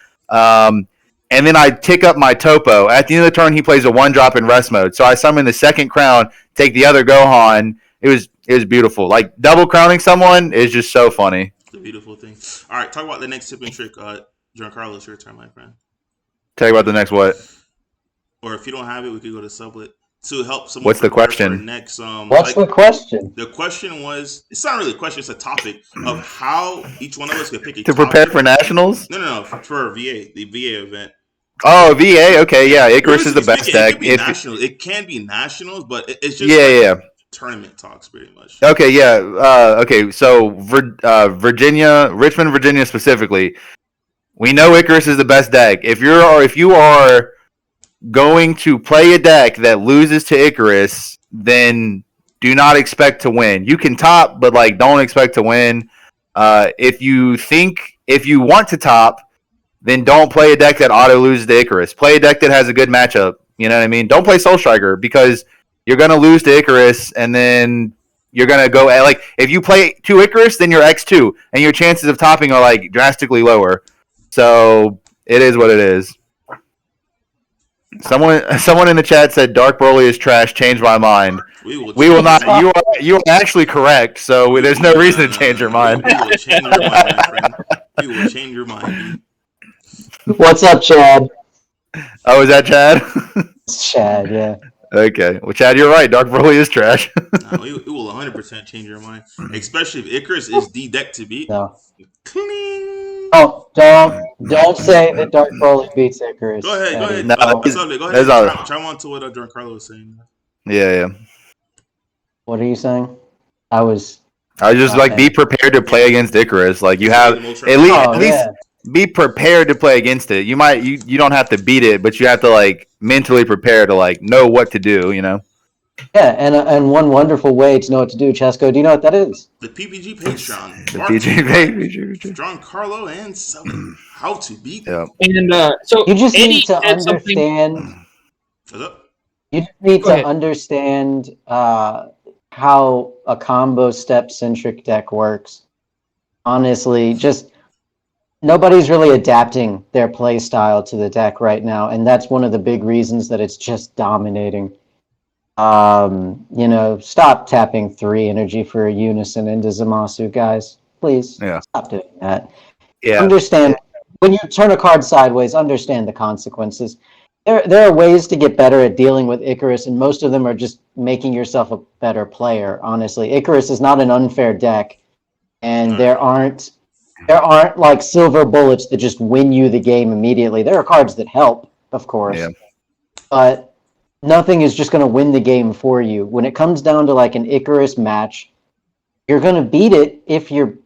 and then I tick up my Topo. At the end of the turn, he plays a 1-drop in rest mode. So I summon the second Crown, take the other Gohan. It was beautiful. Double crowning someone is just so funny. It's a beautiful thing. All right, talk about the next tip and trick. Giancarlo, it's your turn, my friend. Tell you about the next what? Or if you don't have it, we could go to Sublett to help someone. What's the question? Next, what's the question? The question was, it's not really a question, it's a topic of how each one of us could pick a to prepare for nationals? No, for VA, the VA event. Oh, VA, okay, yeah. Icarus is the best deck. It can be nationals, but it's just tournament talks pretty much. Okay, yeah. Okay, so Richmond, Virginia specifically, we know Icarus is the best deck. If you are going to play a deck that loses to Icarus, then do not expect to win. You can top, but don't expect to win. If you want to top, then don't play a deck that auto loses to Icarus. Play a deck that has a good matchup. You know what I mean? Don't play Soul Striker because you're going to lose to Icarus, and then you're going to go... if you play 2 Icarus, then you're X2, and your chances of topping are, drastically lower. So, it is what it is. Someone in the chat said Dark Broly is trash. Changed my mind. We will not. You are actually correct. So, there's no reason to change your mind. We will change your mind, my friend. We will change your mind. What's up, Chad? Oh, is that Chad? It's Chad, yeah. Okay. Well, Chad, you're right. Dark Broly is trash. No, it will 100% change your mind. Especially if Icarus is the deck to beat. No. Cling. Oh, don't say that Dark Broly beats Icarus. Go ahead. No, go ahead. Try on to what Giancarlo was saying. Yeah. What are you saying? I was just be prepared to play against Icarus. You have at least be prepared to play against it. You don't have to beat it, but you have to mentally prepare to know what to do. You know. Yeah, and one wonderful way to know what to do, Chesco. Do you know what that is? The PPG Patreon. The PPG Patreon. Giancarlo and Sublett. How to beat. Yeah. And so you just need to understand. What's up? You just need to understand how a combo step centric deck works. Honestly, just nobody's really adapting their play style to the deck right now, and that's one of the big reasons that it's just dominating. Stop tapping 3 energy for a unison into Zamasu, guys. Please stop doing that. Yeah. Understand when you turn a card sideways, understand the consequences. There are ways to get better at dealing with Icarus, and most of them are just making yourself a better player. Honestly, Icarus is not an unfair deck, and there aren't like silver bullets that just win you the game immediately. There are cards that help, of course, but nothing is just going to win the game for you. When it comes down to like an Icarus match, you're going to beat it if you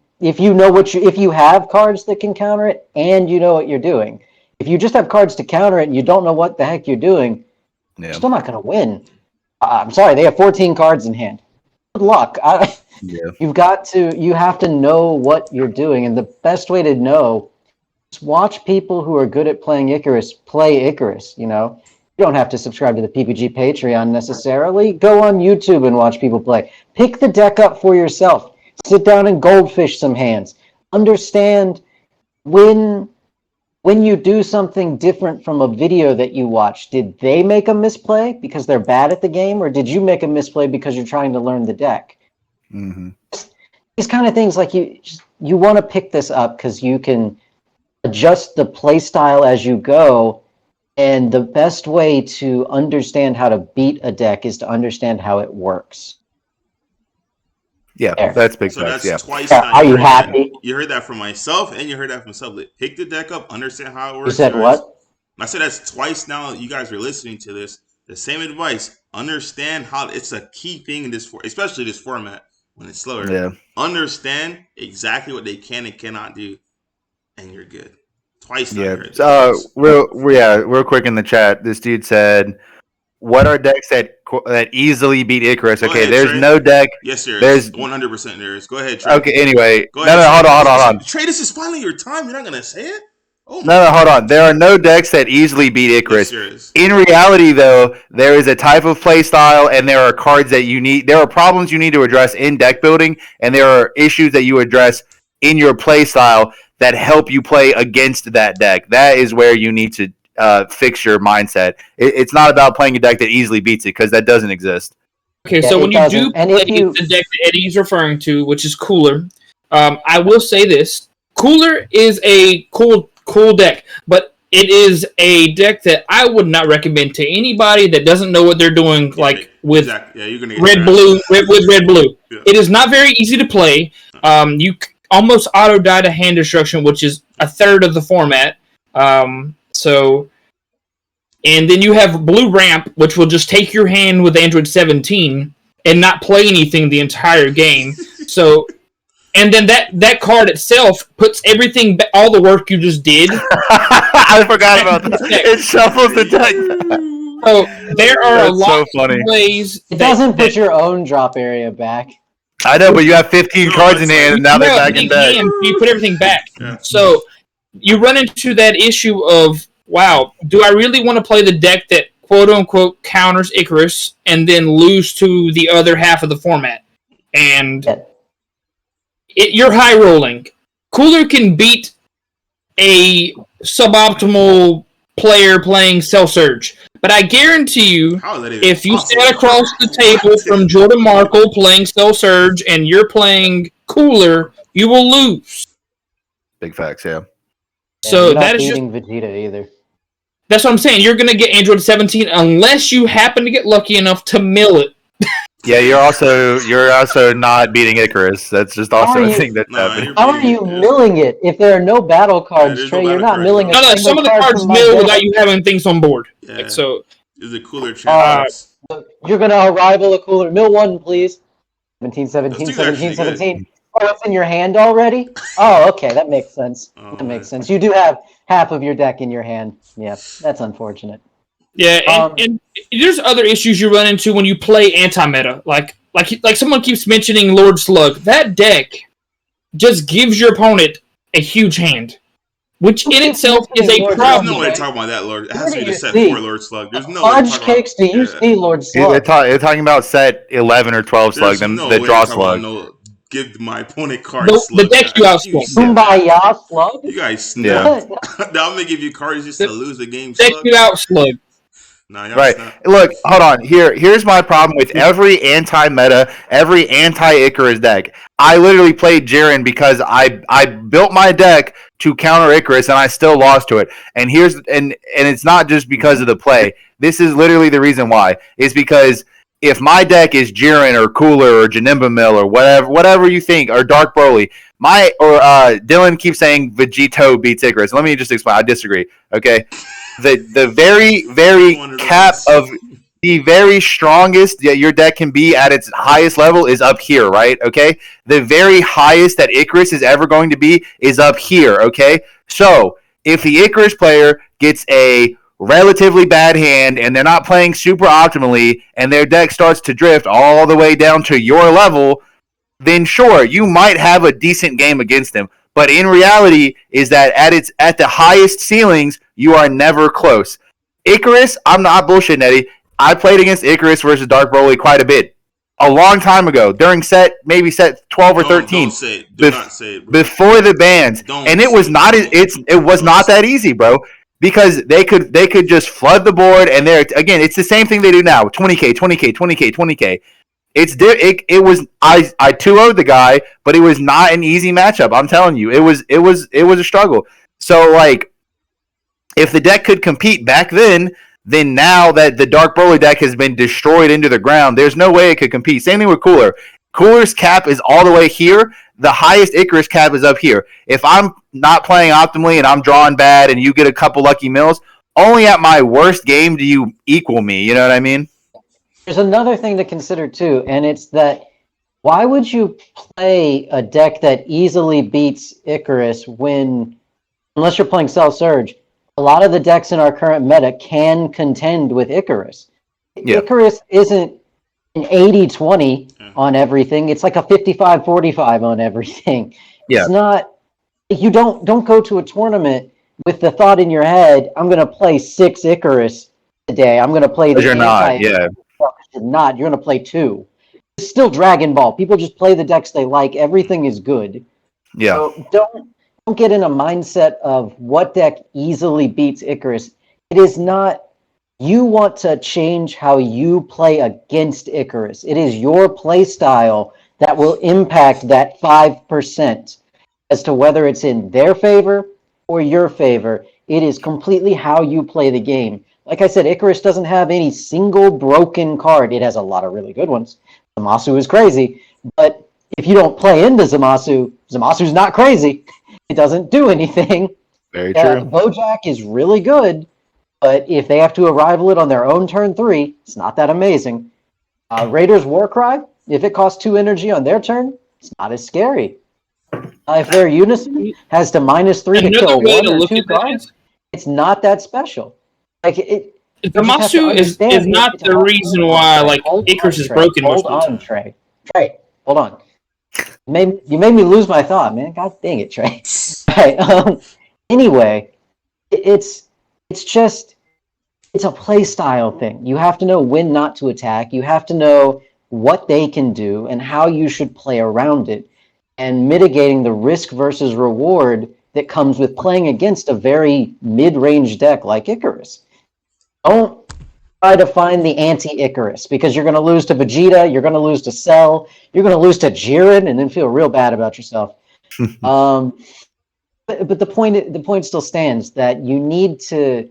have cards that can counter it and you know what you're doing. If you just have cards to counter it and you don't know what the heck you're doing, you're still not going to win. I'm sorry, they have 14 cards in hand. Good luck. You have to know what you're doing, and the best way to know is watch people who are good at playing Icarus play Icarus. You don't have to subscribe to the PPG Patreon necessarily. Go on YouTube and watch people play. Pick the deck up for yourself. Sit down and goldfish some hands. Understand when you do something different from a video that you watch, did they make a misplay because they're bad at the game, or did you make a misplay because you're trying to learn the deck? Mm-hmm. These kind of things, like you want to pick this up because you can adjust the play style as you go, and the best way to understand how to beat a deck is to understand how it works. Yeah, that's big. So that's twice. Are you happy? You heard that from myself, and you heard that from Sublett. Pick the deck up, understand how it works. You said what? I said that's twice now. You guys are listening to this. The same advice. Understand how it's a key thing in this, especially this format when it's slower. Yeah. Understand exactly what they can and cannot do, and you're good. Twice. Yeah. Real quick in the chat, this dude said, "What are decks that easily beat Icarus?" Okay, ahead, there's Trey. No deck. Yes, there is. 100% there is. Go ahead, Trey. Okay, anyway. Go ahead, hold on. Trey, this is spoiling your time. You're not going to say it? Oh no, hold on. There are no decks that easily beat Icarus. Yes, in reality, though, there is a type of play style, and there are cards that you need. There are problems you need to address in deck building, and there are issues that you address in your play style that help you play against that deck. That is where you need to fix your mindset. It's not about playing a deck that easily beats it, because that doesn't exist. Okay, so when you do play the deck that Eddie's referring to, which is Cooler, I will say this. Cooler is a cool deck, but it is a deck that I would not recommend to anybody that doesn't know what they're doing, like with you're gonna red-blue. Yeah. It is not very easy to play. You almost auto-die to hand destruction, which is a third of the format. And then you have Blue Ramp, which will just take your hand with Android 17 and not play anything the entire game. And then that card itself puts everything, all the work you just did. I forgot about that. It shuffles the deck. So there are a lot of ways. It doesn't put your own drop area back. I know, but you have 15 cards in hand, and now they're back in deck. You put everything back. Yeah. So you run into that issue of, wow, do I really want to play the deck that quote-unquote counters Icarus and then lose to the other half of the format? And you're high-rolling. Cooler can beat a suboptimal player playing Cell Surge. But I guarantee you, if you sat across the table from Jordan Markle playing Cell Surge and you're playing Cooler, you will lose. Big facts, yeah. So you're not beating Vegeta either. That's what I'm saying. You're going to get Android 17 unless you happen to get lucky enough to mill it. Yeah, you're also not beating Icarus. That's just also a thing that's happening. How are you milling it if there are no battle cards, Trey? You're not milling it. No, some of the cards mill without you having things on board. Yeah. Like, so is a Cooler chance. You're going to rival a Cooler. Mill one, please. 17. Oh, it's in your hand already? Oh, okay, that makes sense. Makes sense. You do have half of your deck in your hand. Yeah, that's unfortunate. Yeah, and there's other issues you run into when you play anti-meta. Like someone keeps mentioning Lord Slug. That deck just gives your opponent a huge hand, which in itself is a problem. There's no way to talk about that, Lord. It has to be the set for Lord Slug. There's no Fudge cakes, do you see Lord Slug? They're talking about set 11 or 12 Slug, then the draw Slug. Give my opponent cards. The deck you outswung. Kumbaya Slug? You guys snap. Now I'm going to give you cards just to lose the game. Deck you out Slug. Nah, y'all Right. snap. Look, hold on. Here's my problem with every anti-meta, every anti-Icarus deck. I literally played Jiren because I built my deck to counter Icarus and I still lost to it. And it's not just because of the play. This is literally the reason why. It's because if my deck is Jiren or Cooler or Janemba Mill or whatever you think, or Dark Broly, Dylan keeps saying Vegito beats Icarus. Let me just explain. I disagree. Okay. The very One of cap those. of the very strongest that your deck can be at its highest level is up here, right? Okay. The very highest that Icarus is ever going to be is up here. Okay. So if the Icarus player gets a relatively bad hand and they're not playing super optimally and their deck starts to drift all the way down to your level, then sure, you might have a decent game against them. But in reality, is that at the highest ceilings, you are never close. Icarus, I'm not bullshitting, Eddie. I played against Icarus versus Dark Broly quite a bit. A long time ago, during maybe set 12 or 13. Don't say it. Do not say it, bro. Before the bans. Don't And it was not that easy, bro. Because they could just flood the board and it's the same thing they do now. 20K, 20K, 20K, 20K. It was I 2-0'd the guy, but it was not an easy matchup. I'm telling you, it was a struggle. So like, if the deck could compete back then now that the Dark Broly deck has been destroyed into the ground, there's no way it could compete. Same thing with Cooler. Cooler's cap is all the way here. The highest Icarus cap is up here. If I'm not playing optimally and I'm drawing bad and you get a couple lucky mills, only at my worst game do you equal me. You know what I mean? There's another thing to consider too, and it's that why would you play a deck that easily beats Icarus unless you're playing Cell Surge, a lot of the decks in our current meta can contend with Icarus. Yeah. Icarus isn't an 80-20 on everything. It's like a 55-45 on everything. Yeah. It's not, you don't go to a tournament with the thought in your head, I'm going to play 6 Icarus today. I'm going to play the You're not, yeah. You're not. You're going to play 2. It's still Dragon Ball. People just play the decks they like. Everything is good. Yeah. So don't get in a mindset of what deck easily beats Icarus. It is not. You want to change how you play against Icarus. It is your play style that will impact that 5% as to whether it's in their favor or your favor. It is completely how you play the game. Like I said, Icarus doesn't have any single broken card. It has a lot of really good ones. Zamasu is crazy, but if you don't play into Zamasu, Zamasu's not crazy. It doesn't do anything. Very true. Bojack is really good, but if they have to arrival it on their own turn 3, it's not that amazing. Raiders Warcry, if it costs 2 energy on their turn, it's not as scary. If their Unison has to -3 to kill 1 or 2 cards, it's not that special. Like Zamasu is not the reason why Icarus is broken. Hold on, Trey. Trey, hold on. You made me lose my thought, man. God dang it, Trey. Right. Anyway, it's a play style thing. You have to know when not to attack. You have to know what they can do and how you should play around it, and mitigating the risk versus reward that comes with playing against a very mid-range deck like Icarus. Don't try to find the anti-Icarus, because you're going to lose to Vegeta, you're going to lose to Cell, you're going to lose to Jiren, and then feel real bad about yourself. But the point still stands that you need to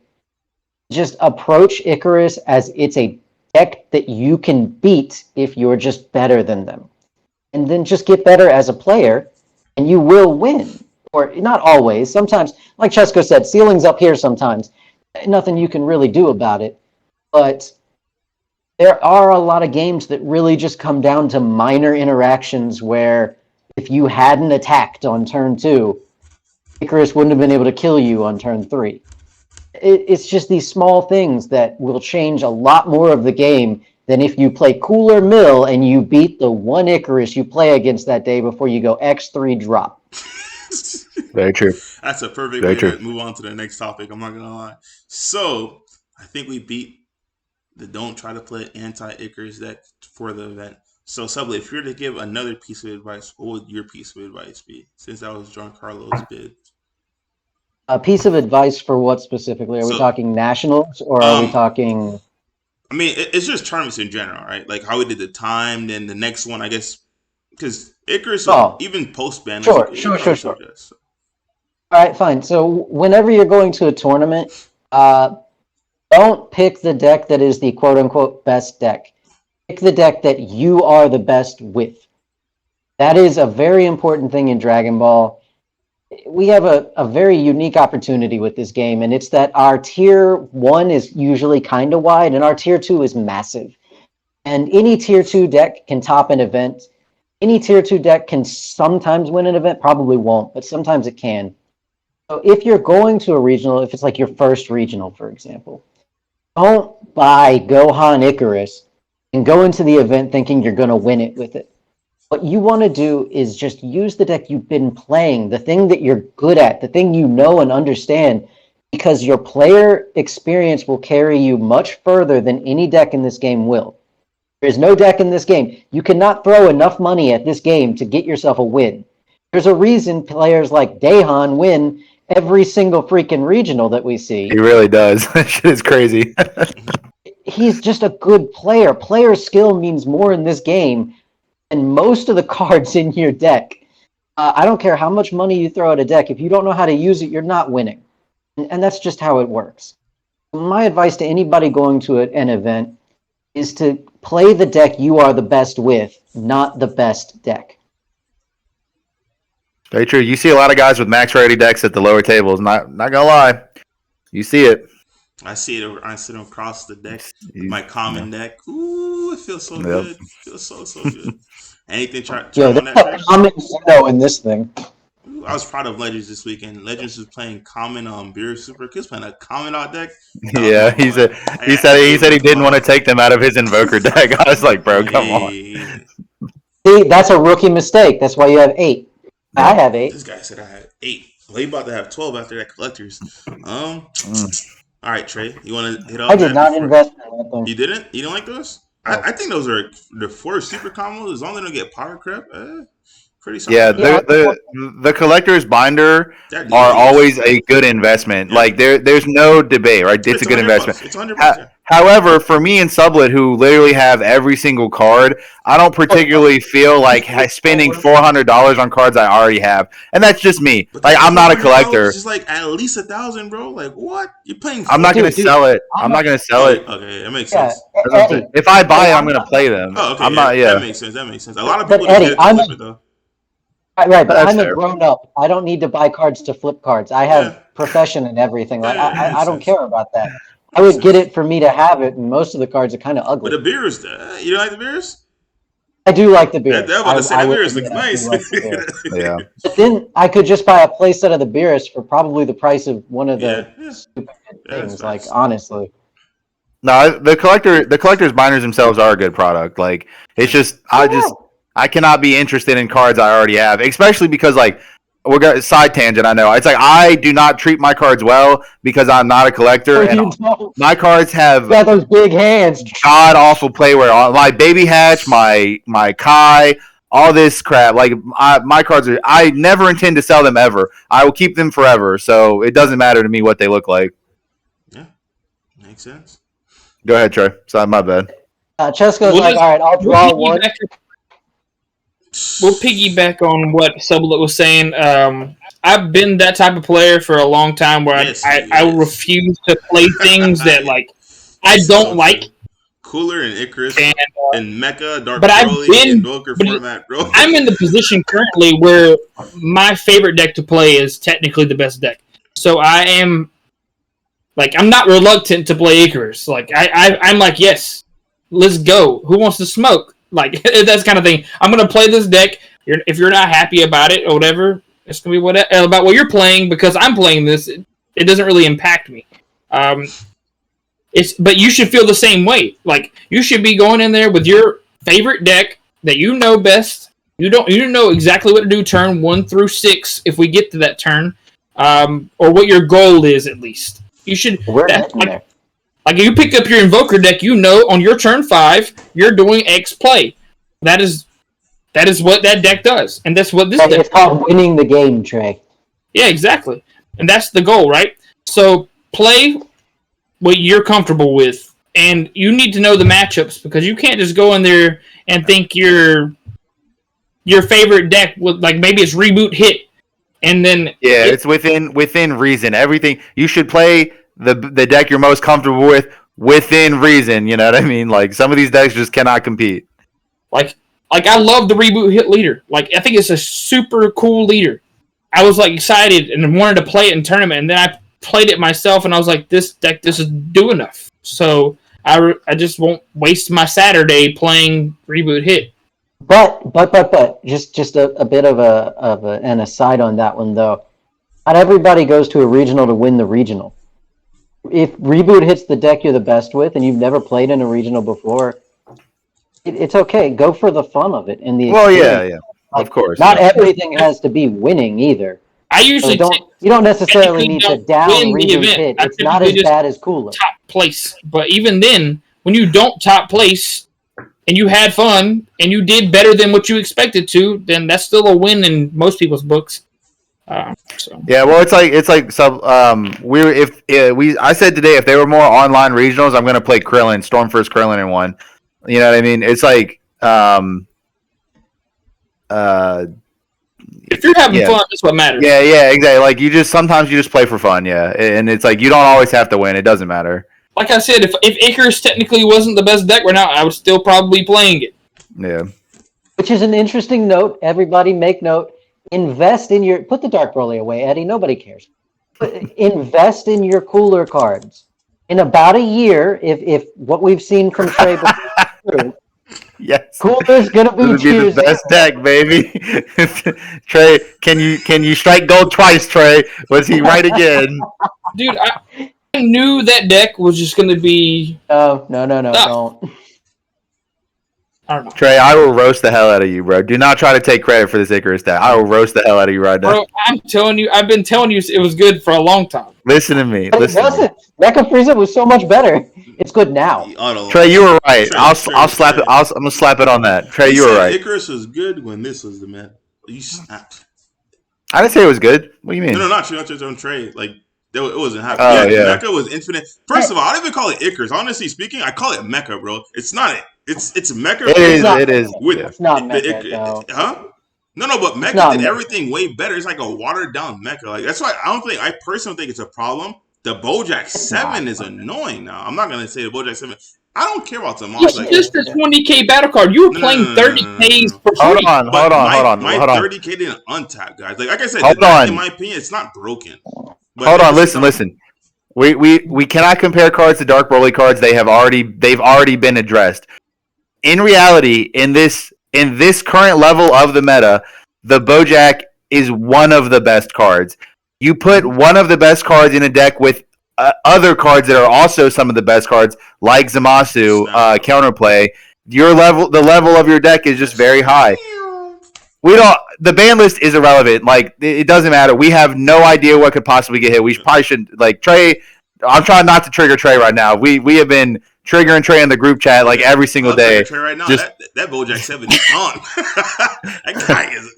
just approach Icarus as it's a deck that you can beat if you're just better than them. And then just get better as a player, and you will win. Or not always. Sometimes, like Chesko said, ceiling's up here sometimes. Nothing you can really do about it. But there are a lot of games that really just come down to minor interactions where if you hadn't attacked on turn 2, Icarus wouldn't have been able to kill you on turn 3. It's just these small things that will change a lot more of the game than if you play Cooler Mill and you beat the one Icarus you play against that day before you go X3 drop. Very true. That's a perfect way to move on to the next topic. I'm not going to lie. So, I think we beat the don't try to play anti-Icarus deck for the event. So, Sublett, if you were to give another piece of advice, what would your piece of advice be? Since that was Giancarlo's bid. A piece of advice for what specifically? Are we talking nationals or are we talking... I mean, it's just tournaments in general, right? Like how we did the time, then the next one, I guess, because Icarus, even post ban, sure. So. All right, fine. So whenever you're going to a tournament, don't pick the deck that is the quote unquote best deck. Pick the deck that you are the best with. That is a very important thing in Dragon Ball. We have a very unique opportunity with this game, and it's that our tier 1 is usually kind of wide, and our tier 2 is massive. And any tier 2 deck can top an event. Any tier 2 deck can sometimes win an event, probably won't, but sometimes it can. So if you're going to a regional, if it's like your first regional, for example, don't buy Gohan Icarus and go into the event thinking you're going to win it with it. What you want to do is just use the deck you've been playing, the thing that you're good at, the thing you know and understand, because your player experience will carry you much further than any deck in this game will. There's no deck in this game. You cannot throw enough money at this game to get yourself a win. There's a reason players like Daehan win every single freaking regional that we see. He really does. That shit is crazy. He's just a good player. Player skill means more in this game than most of the cards in your deck. I don't care how much money you throw at a deck. If you don't know how to use it, you're not winning. And that's just how it works. My advice to anybody going to an event is to play the deck you are the best with, not the best deck. Very true. You see a lot of guys with max rarity decks at the lower tables. Not gonna lie, you see it. I see it. I sit across the deck, my common deck. Ooh, it feels so good. It feels so good. Anything try on that? Common Zeno in this thing. Ooh, I was proud of Legends this weekend. Legends was playing common Beer Super. He was playing a common out deck. Yeah, he said he didn't want to take them out of his Invoker deck. I was like, bro, come on. See, that's a rookie mistake. That's why you have 8. I have 8. This guy said I had 8. Well, he about to have 12 after that collectors. All right, Trey, you want to hit off? I did not invest in that thing. You didn't? You didn't like those? I think those are the 4 super combos. As long as they don't get power creep, pretty solid. Yeah, the collector's binder are always a good investment. Yeah. Like there's no debate, right? It's a good investment. It's 100%. However, for me and Sublett, who literally have every single card, I don't particularly feel like spending $400 on cards I already have, and that's just me. Like I'm not a collector. It's just like at least $1,000, bro. Like what? You're playing? I'm not gonna sell it. I'm not gonna sell it. Okay, that makes sense. If I buy it, I'm gonna play them. Oh, okay. I'm not. Yeah, that makes sense. A lot of people just flip it though. Right, but I'm a grown up. I don't need to buy cards to flip cards. I have profession and everything. Like I don't care about that. I would get it for me to have it, and most of the cards are kind of ugly. But the beers, you don't like the beers? I do like the beers. The beers look nice. Yeah. But then I could just buy a playset of the beers for probably the price of one of the stupid things. Like honestly. No, the collector's binders themselves are a good product. Like it's just I cannot be interested in cards I already have, especially because like we're going side tangent. I know it's like I do not treat my cards well because I'm not a collector, and my cards have got those big hands. God awful playware. My Baby Hatch, my Kai, all this crap. Like my cards are. I never intend to sell them ever. I will keep them forever. So it doesn't matter to me what they look like. Yeah, makes sense. Go ahead, Trey. Sorry, my bad. Chesco's like, all right, I'll draw one. We'll piggyback on what Sublett was saying. I've been that type of player for a long time where I refuse to play things that like I don't like. Cooler and Icarus and Mecha, Dark Broly, and Invoker format, bro. I'm in the position currently where my favorite deck to play is technically the best deck. So I am like I'm not reluctant to play Icarus. Like I'm like, yes, let's go. Who wants to smoke? Like that's kind of thing. I'm gonna play this deck. If you're not happy about it or whatever, it's gonna be about what you're playing because I'm playing this. It doesn't really impact me. But you should feel the same way. Like you should be going in there with your favorite deck that you know best. You know exactly what to do turn 1 through 6 if we get to that turn, or what your goal is at least. You should. Like if you pick up your Invoker deck, you know on your turn 5 you're doing X play. That is what that deck does, and that's what this deck. It's called winning the game, Trey. Yeah, exactly, and that's the goal, right? So play what you're comfortable with, and you need to know the matchups because you can't just go in there and think your favorite deck with like maybe it's reboot hit, and then it's within reason. Everything you should play the deck you're most comfortable with within reason. You know what I mean? Like some of these decks just cannot compete. Like I love the reboot hit leader. Like I think it's a super cool leader. I was like excited and wanted to play it in tournament, and then I played it myself, and I was like, this deck, this is do enough. So I just won't waste my Saturday playing reboot hit. But just a bit of an aside on that one though. Not everybody goes to a regional to win the regional. If reboot hits the deck you're the best with, and you've never played in a regional before, it's okay. Go for the fun of it and the experience. Yeah, of course. Not everything has to be winning either. I usually you don't necessarily need to down reboot hit. It's not as bad as Cooler. Top place, but even then, when you don't top place and you had fun and you did better than what you expected to, then that's still a win in most people's books. Yeah, well, it's like I said today if there were more online regionals, I'm gonna play Krillin, Stormfist Krillin in one. You know what I mean? It's like if you're having fun, that's what matters. Yeah, exactly. Like sometimes you just play for fun, and it's like you don't always have to win. It doesn't matter. Like I said, if Icarus technically wasn't the best deck right now, I would still probably be playing it. Yeah. Which is an interesting note. Everybody make note. Invest in your... Put the Dark Broly away, Eddie. Nobody cares. Invest in your Cooler cards. In about a year, if what we've seen from Trey before, yes, Cooler's gonna be the best deck, baby. Trey, can you strike gold twice, Trey? Was he right again? Dude, I knew that deck was just going to be... No, don't. I don't know. Trey, I will roast the hell out of you, bro. Do not try to take credit for this Icarus deck. I will roast the hell out of you right now. Bro, I'm telling you, I've been telling you it was good for a long time. Listen to me. But it wasn't. Mecha Frieza was so much better. It's good now. Trey, you were right. I'll slap it. I'm gonna slap it on that. Trey, you were right. Icarus was good when this was the man. You snapped. I didn't say it was good. What do you mean? No, not on Trey. Like it wasn't happening. Oh, yeah. Mecha was infinite. First of all, I don't even call it Icarus. Honestly speaking, I call it Mecha, bro. It's not it. It's Mecha. It is. It's not Mecha, though. Huh? No, but Mecha did everything way better. It's like a watered down Mecha. Like that's why I personally think it's a problem. The Bojack 7 is annoying now. I'm not gonna say the Bojack 7. I don't care about the monster. It's just a 20k battle card. You were playing 30ks for free. Hold on. My 30k didn't untap, guys. Like I said, in my opinion, it's not broken. But hold on, listen. We cannot compare cards to Dark Broly cards. They've already been addressed. In reality, in this current level of the meta, the Bojack is one of the best cards. You put one of the best cards in a deck with other cards that are also some of the best cards, like Zamasu, counterplay. The level of your deck is just very high. The ban list is irrelevant. Like it doesn't matter. We have no idea what could possibly get hit. We probably shouldn't Trey. I'm trying not to trigger Trey right now. We have been triggering Trey in the group chat like every single day. Trey right now, that Bojack 7 is on. That guy is.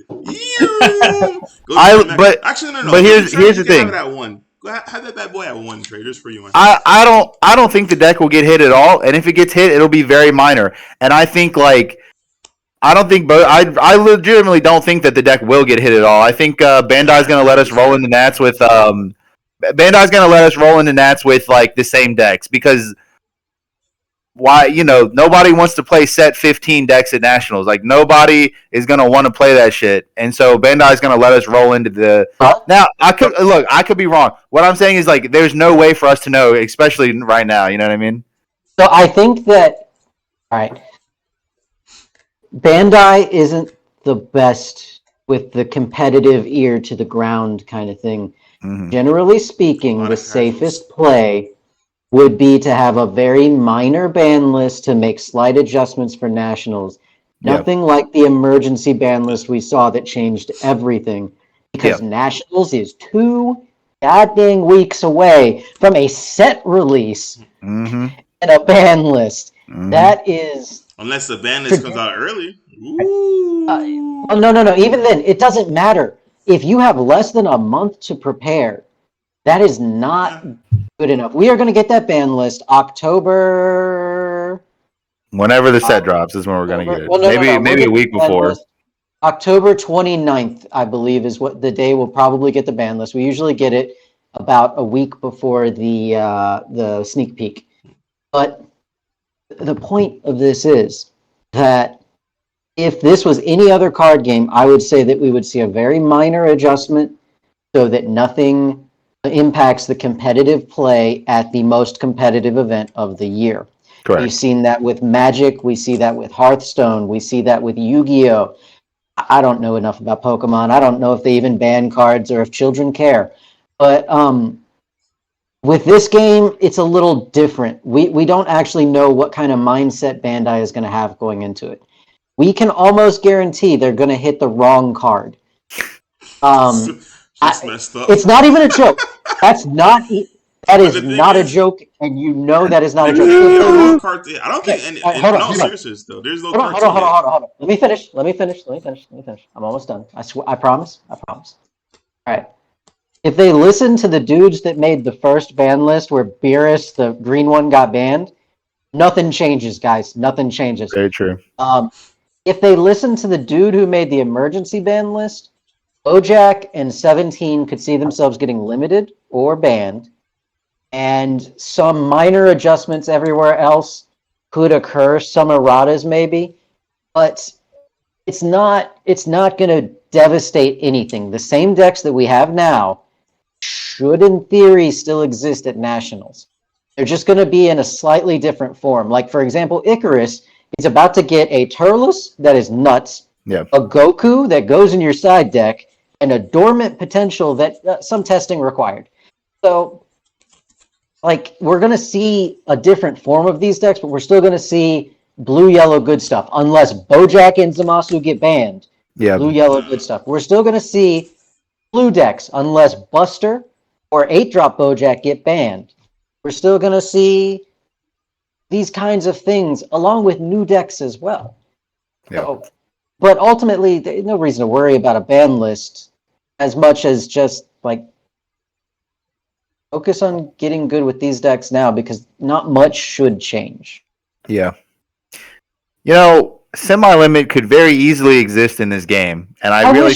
Actually, no. But here's the thing. Have that bad boy at 1, Trey. Just for you. I don't think the deck will get hit at all. And if it gets hit, it'll be very minor. And I think I legitimately don't think that the deck will get hit at all. I think Bandai's going to let us roll into Nats with like the same decks because why nobody wants to play set 15 decks at nationals. Like nobody is going to want to play that shit. And so Bandai's going to let us roll into the now I could be wrong. What I'm saying is like there's no way for us to know, especially right now, you know what I mean? So I think that all right. Bandai isn't the best with the competitive ear to the ground kind of thing. Mm-hmm. Generally speaking, the safest play would be to have a very minor ban list to make slight adjustments for nationals. Nothing like the emergency ban list we saw that changed everything because nationals is 2 goddamn weeks away from a set release and a ban list. That is... Unless the ban list comes out early. No. Even then, it doesn't matter. If you have less than a month to prepare, that is not Good enough. We are going to get that ban list October. Whenever the set drops is when we're going to get it. Well, maybe a week before. October 29th, I believe, is what the day we'll probably get the ban list. We usually get it about a week before the sneak peek. But the point of this is that if this was any other card game, I would say that we would see a very minor adjustment so that nothing impacts the competitive play at the most competitive event of the year. Correct. We've seen that with Magic. We see that with Hearthstone. We see that with Yu-Gi-Oh! I don't know enough about Pokemon. I don't know if they even ban cards or if children care. But with this game, it's a little different. We don't actually know what kind of mindset Bandai is going to have going into it. We can almost guarantee they're going to hit the wrong card. Messed up. It's not even a joke. That is not a joke, and you know that is not a joke. I don't think in all seriousness though. There's no card. Hold on. Let me finish. I'm almost done. I promise. All right. If they listen to the dudes that made the first ban list where Beerus, the green one, got banned, nothing changes, guys. Nothing changes. Very true. If they listen to the dude who made the emergency ban list, Bojack and 17 could see themselves getting limited or banned, and some minor adjustments everywhere else could occur. Some erratas maybe, but it's not going to devastate anything. The same decks that we have now should, in theory, still exist at Nationals. They're just going to be in a slightly different form. Like, for example, Icarus is about to get a Turles that is nuts, a Goku that goes in your side deck, and a dormant potential that some testing required. So, like, we're going to see a different form of these decks, but we're still going to see blue-yellow good stuff, unless Bojack and Zamasu get banned. Yeah. Blue-yellow good stuff. We're still going to see blue decks, unless Buster or 8-drop Bojack get banned. We're still going to see these kinds of things, along with new decks as well. Yeah. So, but ultimately, there's no reason to worry about a ban list as much as just, like, focus on getting good with these decks now, because not much should change. Yeah. You know, semi-limit could very easily exist in this game, and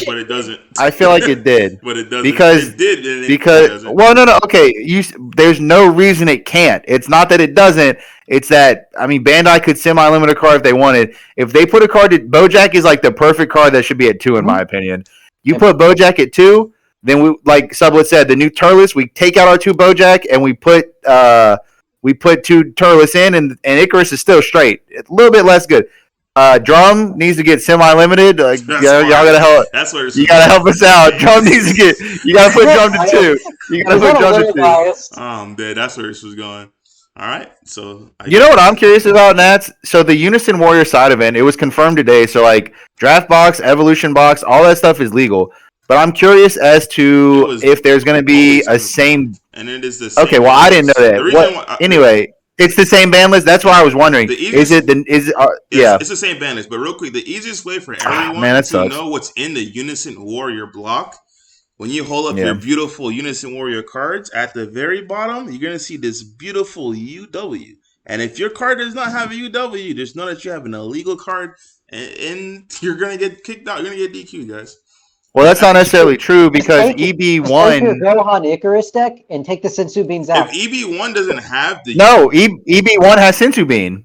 but it doesn't. I feel like it did. But it doesn't. Because there's no reason it can't. It's not that it doesn't. It's that, I mean, Bandai could semi-limit a card if they wanted. If they put a card at Bojack is like the perfect card that should be at 2 in my opinion. You put Bojack at 2, then we, like Sublett said, the new Turles, we take out our 2 Bojack and we put 2 Turles in, and Icarus is still straight. It's a little bit less good. Drum needs to get semi-limited. Y'all gotta help. You gotta help us out. Drum needs to get. You gotta put Drum to 2. You gotta put Drum to 2. Man, that's where this was going. All right, so you know what I'm curious about, Nats? So the Unison Warrior side event, it was confirmed today. So like Draft Box, Evolution Box, all that stuff is legal. But I'm curious as to if there's going to be a same. And it is the same. Okay, well I didn't know that. Anyway, it's the same ban list. That's why I was wondering. It's the same ban list. But real quick, the easiest way for everyone to know what's in the Unison Warrior block, when you hold up your beautiful Unison Warrior cards, at the very bottom, you're gonna see this beautiful UW. And if your card does not have a UW, just know that you have an illegal card, and you're gonna get kicked out. You're gonna get DQ, guys. Well, that's not necessarily true, because EB1... Take your Gohan Icarus deck and take the Sensu Beans out. If EB1 doesn't have the... No, EB1 has Sensu Bean.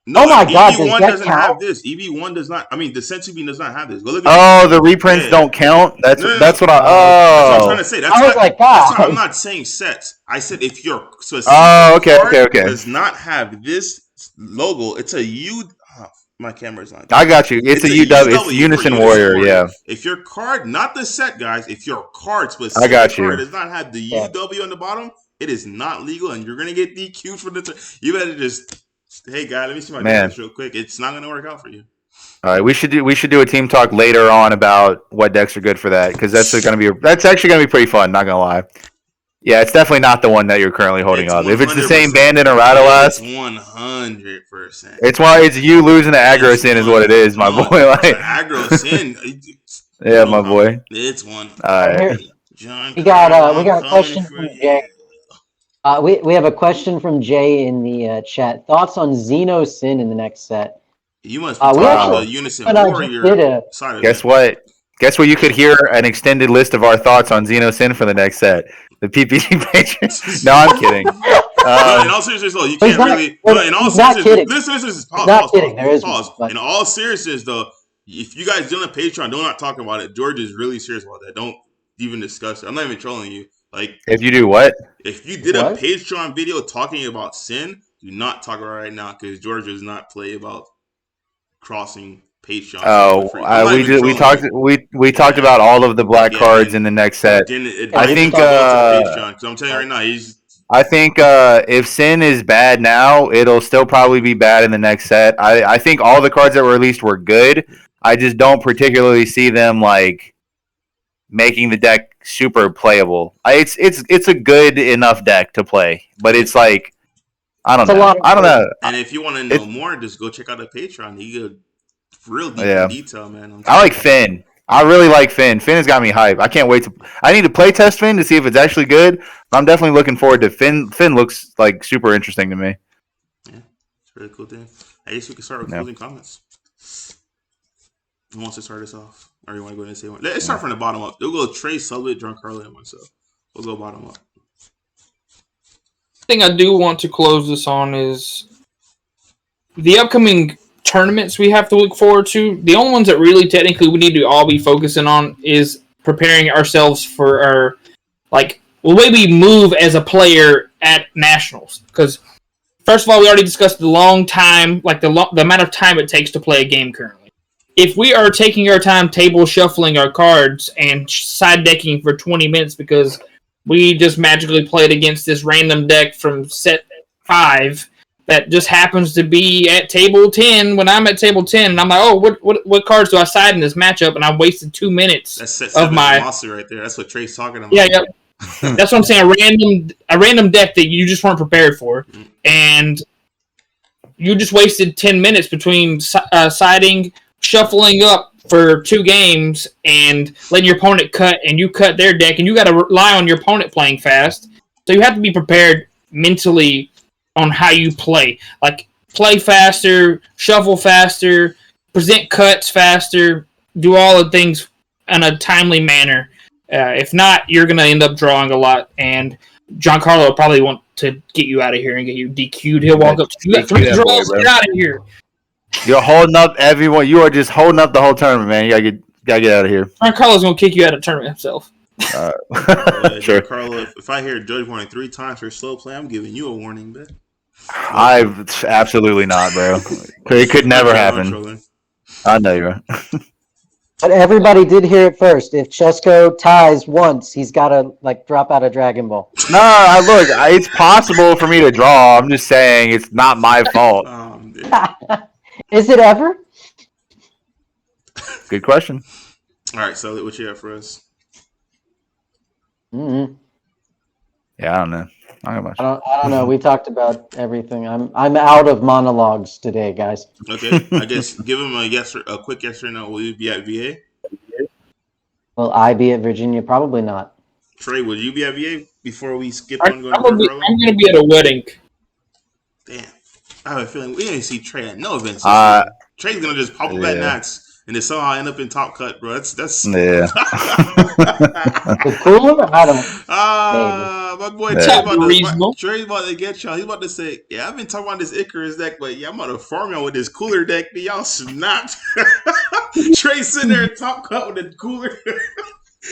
No, oh my God, EB1 doesn't have this. EB1 does not... I mean, the Sensu Bean does not have this. Go look at the reprints don't count? That's what I... That's what I'm trying to say. I'm not saying sets. I said if your specific card does not have this logo, it's a U... My camera's not. I got you. It's a UW. It's Unison Warrior. Yeah. If your card, not the set, guys. If your card specific card does not have the UW on the bottom, it is not legal, and you're gonna get DQ'd for the. You better just. Hey, guy, let me see my camera real quick. It's not gonna work out for you. All right, we should do a team talk later on about what decks are good for that, because that's actually gonna be pretty fun. Not gonna lie. Yeah, it's definitely not the one that you're currently holding up. If it's the same Bandit or Rattlelast, 100%. It's you losing the aggro sin is what it is, my boy. Like aggro sin. Yeah, my boy. It's one. All right. We got a question from Jay. We have a question from Jay in the chat. Thoughts on Xeno Sin in the next set? You must be talking the Unison Warrior side of Guess it. what? Guess what? You could hear an extended list of our thoughts on Xeno Sin for the next set. The PPG page. No, I'm kidding. No, in all seriousness, though, you can't really. No, in all seriousness, listen. Pause. In all seriousness, though, if you guys doing a Patreon, don't not talk about it. George is really serious about that. Don't even discuss it. I'm not even trolling you. Like, if you do what? If you did a Patreon video talking about sin, do not talk about it right now because George does not play about crossing Patreon. We talked about all of the black cards in the next set. I think Patreon, so I'm telling you right now, I think if Sin is bad now, it'll still probably be bad in the next set. I think all the cards that were released were good. I just don't particularly see them like making the deck super playable. It's a good enough deck to play, but it's like I don't know. And if you want to know more, just go check out the Patreon. You get real deep in detail, man. I like Finn. I really like Finn. Finn has got me hyped. I can't wait I need to play test Finn to see if it's actually good. I'm definitely looking forward to Finn. Finn looks like super interesting to me. Yeah, it's a really cool thing. I guess we can start with closing comments. Who wants to start us off? Or you want to go ahead and say one? Let's start from the bottom up. We'll go Trey, Sublett, Giancarlo, and myself. We'll go bottom up. The thing I do want to close this on is the upcoming tournaments we have to look forward to. The only ones that really technically we need to all be focusing on is preparing ourselves for our the way we move as a player at nationals. Because first of all, we already discussed the long time, the amount of time it takes to play a game currently. If we are taking our time table shuffling our cards and side decking for 20 minutes because we just magically played against this random deck from set 5 that just happens to be at table 10 when I'm at table 10, and I'm like, oh, what cards do I side in this matchup? And I wasted 2 minutes of my monster right there. That's what Trey's talking about. Yeah. That's what I'm saying. A random deck that you just weren't prepared for, and you just wasted 10 minutes between siding, shuffling up for 2 games, and letting your opponent cut, and you cut their deck, and you got to rely on your opponent playing fast. So you have to be prepared mentally on how you play. Like, play faster, shuffle faster, present cuts faster, do all the things in a timely manner. If not, you're going to end up drawing a lot, and Giancarlo will probably want to get you out of here and get you DQ'd. He'll walk up to you. You got 3 draws, get out of here. You're holding up everyone. You are just holding up the whole tournament, man. You gotta get out of here. Giancarlo's going to kick you out of the tournament himself. Sure. Giancarlo, if I hear Judge warning 3 times for slow play, I'm giving you a warning, man. Absolutely not, bro. It could never happen. I know you're right. But everybody did hear it first. If Chesko ties once, he's got to drop out of Dragon Ball. No, look, it's possible for me to draw. I'm just saying it's not my fault. Is it ever? Good question. All right, so what you have for us? Mm-hmm. Yeah, I don't know. Not much. I don't know. We talked about everything. I'm out of monologues today, guys. Okay, I guess give him a quick yes or no. Will you be at VA? Will I be at Virginia? Probably not. Trey, will you be at VA before we skip on going to I'm going to be at a wedding. Damn, I have a feeling we ain't see Trey at no events. Trey's gonna just pop up at Nats. And then somehow end up in top cut, bro. That's the cooler. I don't. My boy Trey's about to get y'all. He's about to say, "Yeah, I've been talking about this Icarus deck, but yeah, I'm about to farm y'all with this cooler deck." But y'all snapped. Trey sitting there in top cut with the cooler.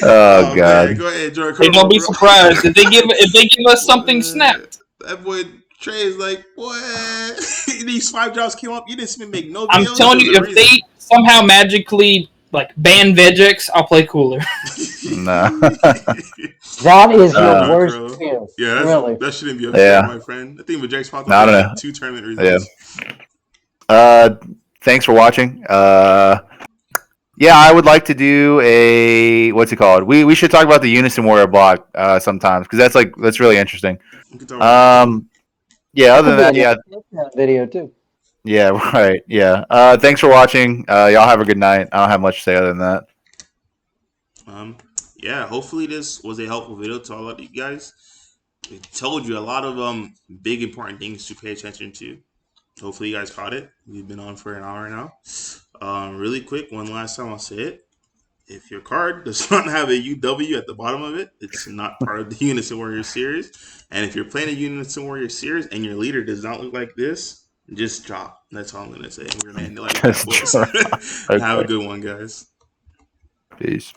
Oh God! Man. Go ahead, Jordan. Hey, don't be surprised if they give us something snapped. That boy Trey is like, what? These 5 drops came up. You didn't make no. I'm telling you, if they somehow magically ban Vegex, I'll play cooler. No. That is your worst fear. Yeah, really. That shouldn't be a fear, my friend. I think Vegex popped up in 2 tournament results. Yeah. Thanks for watching. Yeah, I would like to do a what's it called? We should talk about the Unison Warrior block sometimes because that's really interesting. Yeah, other than that, video too. Yeah, right. Yeah. Thanks for watching. Y'all have a good night. I don't have much to say other than that. Yeah, hopefully this was a helpful video to all of you guys. We told you a lot of big important things to pay attention to. Hopefully you guys caught it. We've been on for an hour now. Really quick, one last time I'll say it. If your card does not have a UW at the bottom of it, it's not part of the Unison Warrior series. And if you're playing a Unison Warrior series and your leader does not look like this, just drop. That's all I'm gonna say. We're gonna end it like that, boys. Okay. Have a good one, guys. Peace.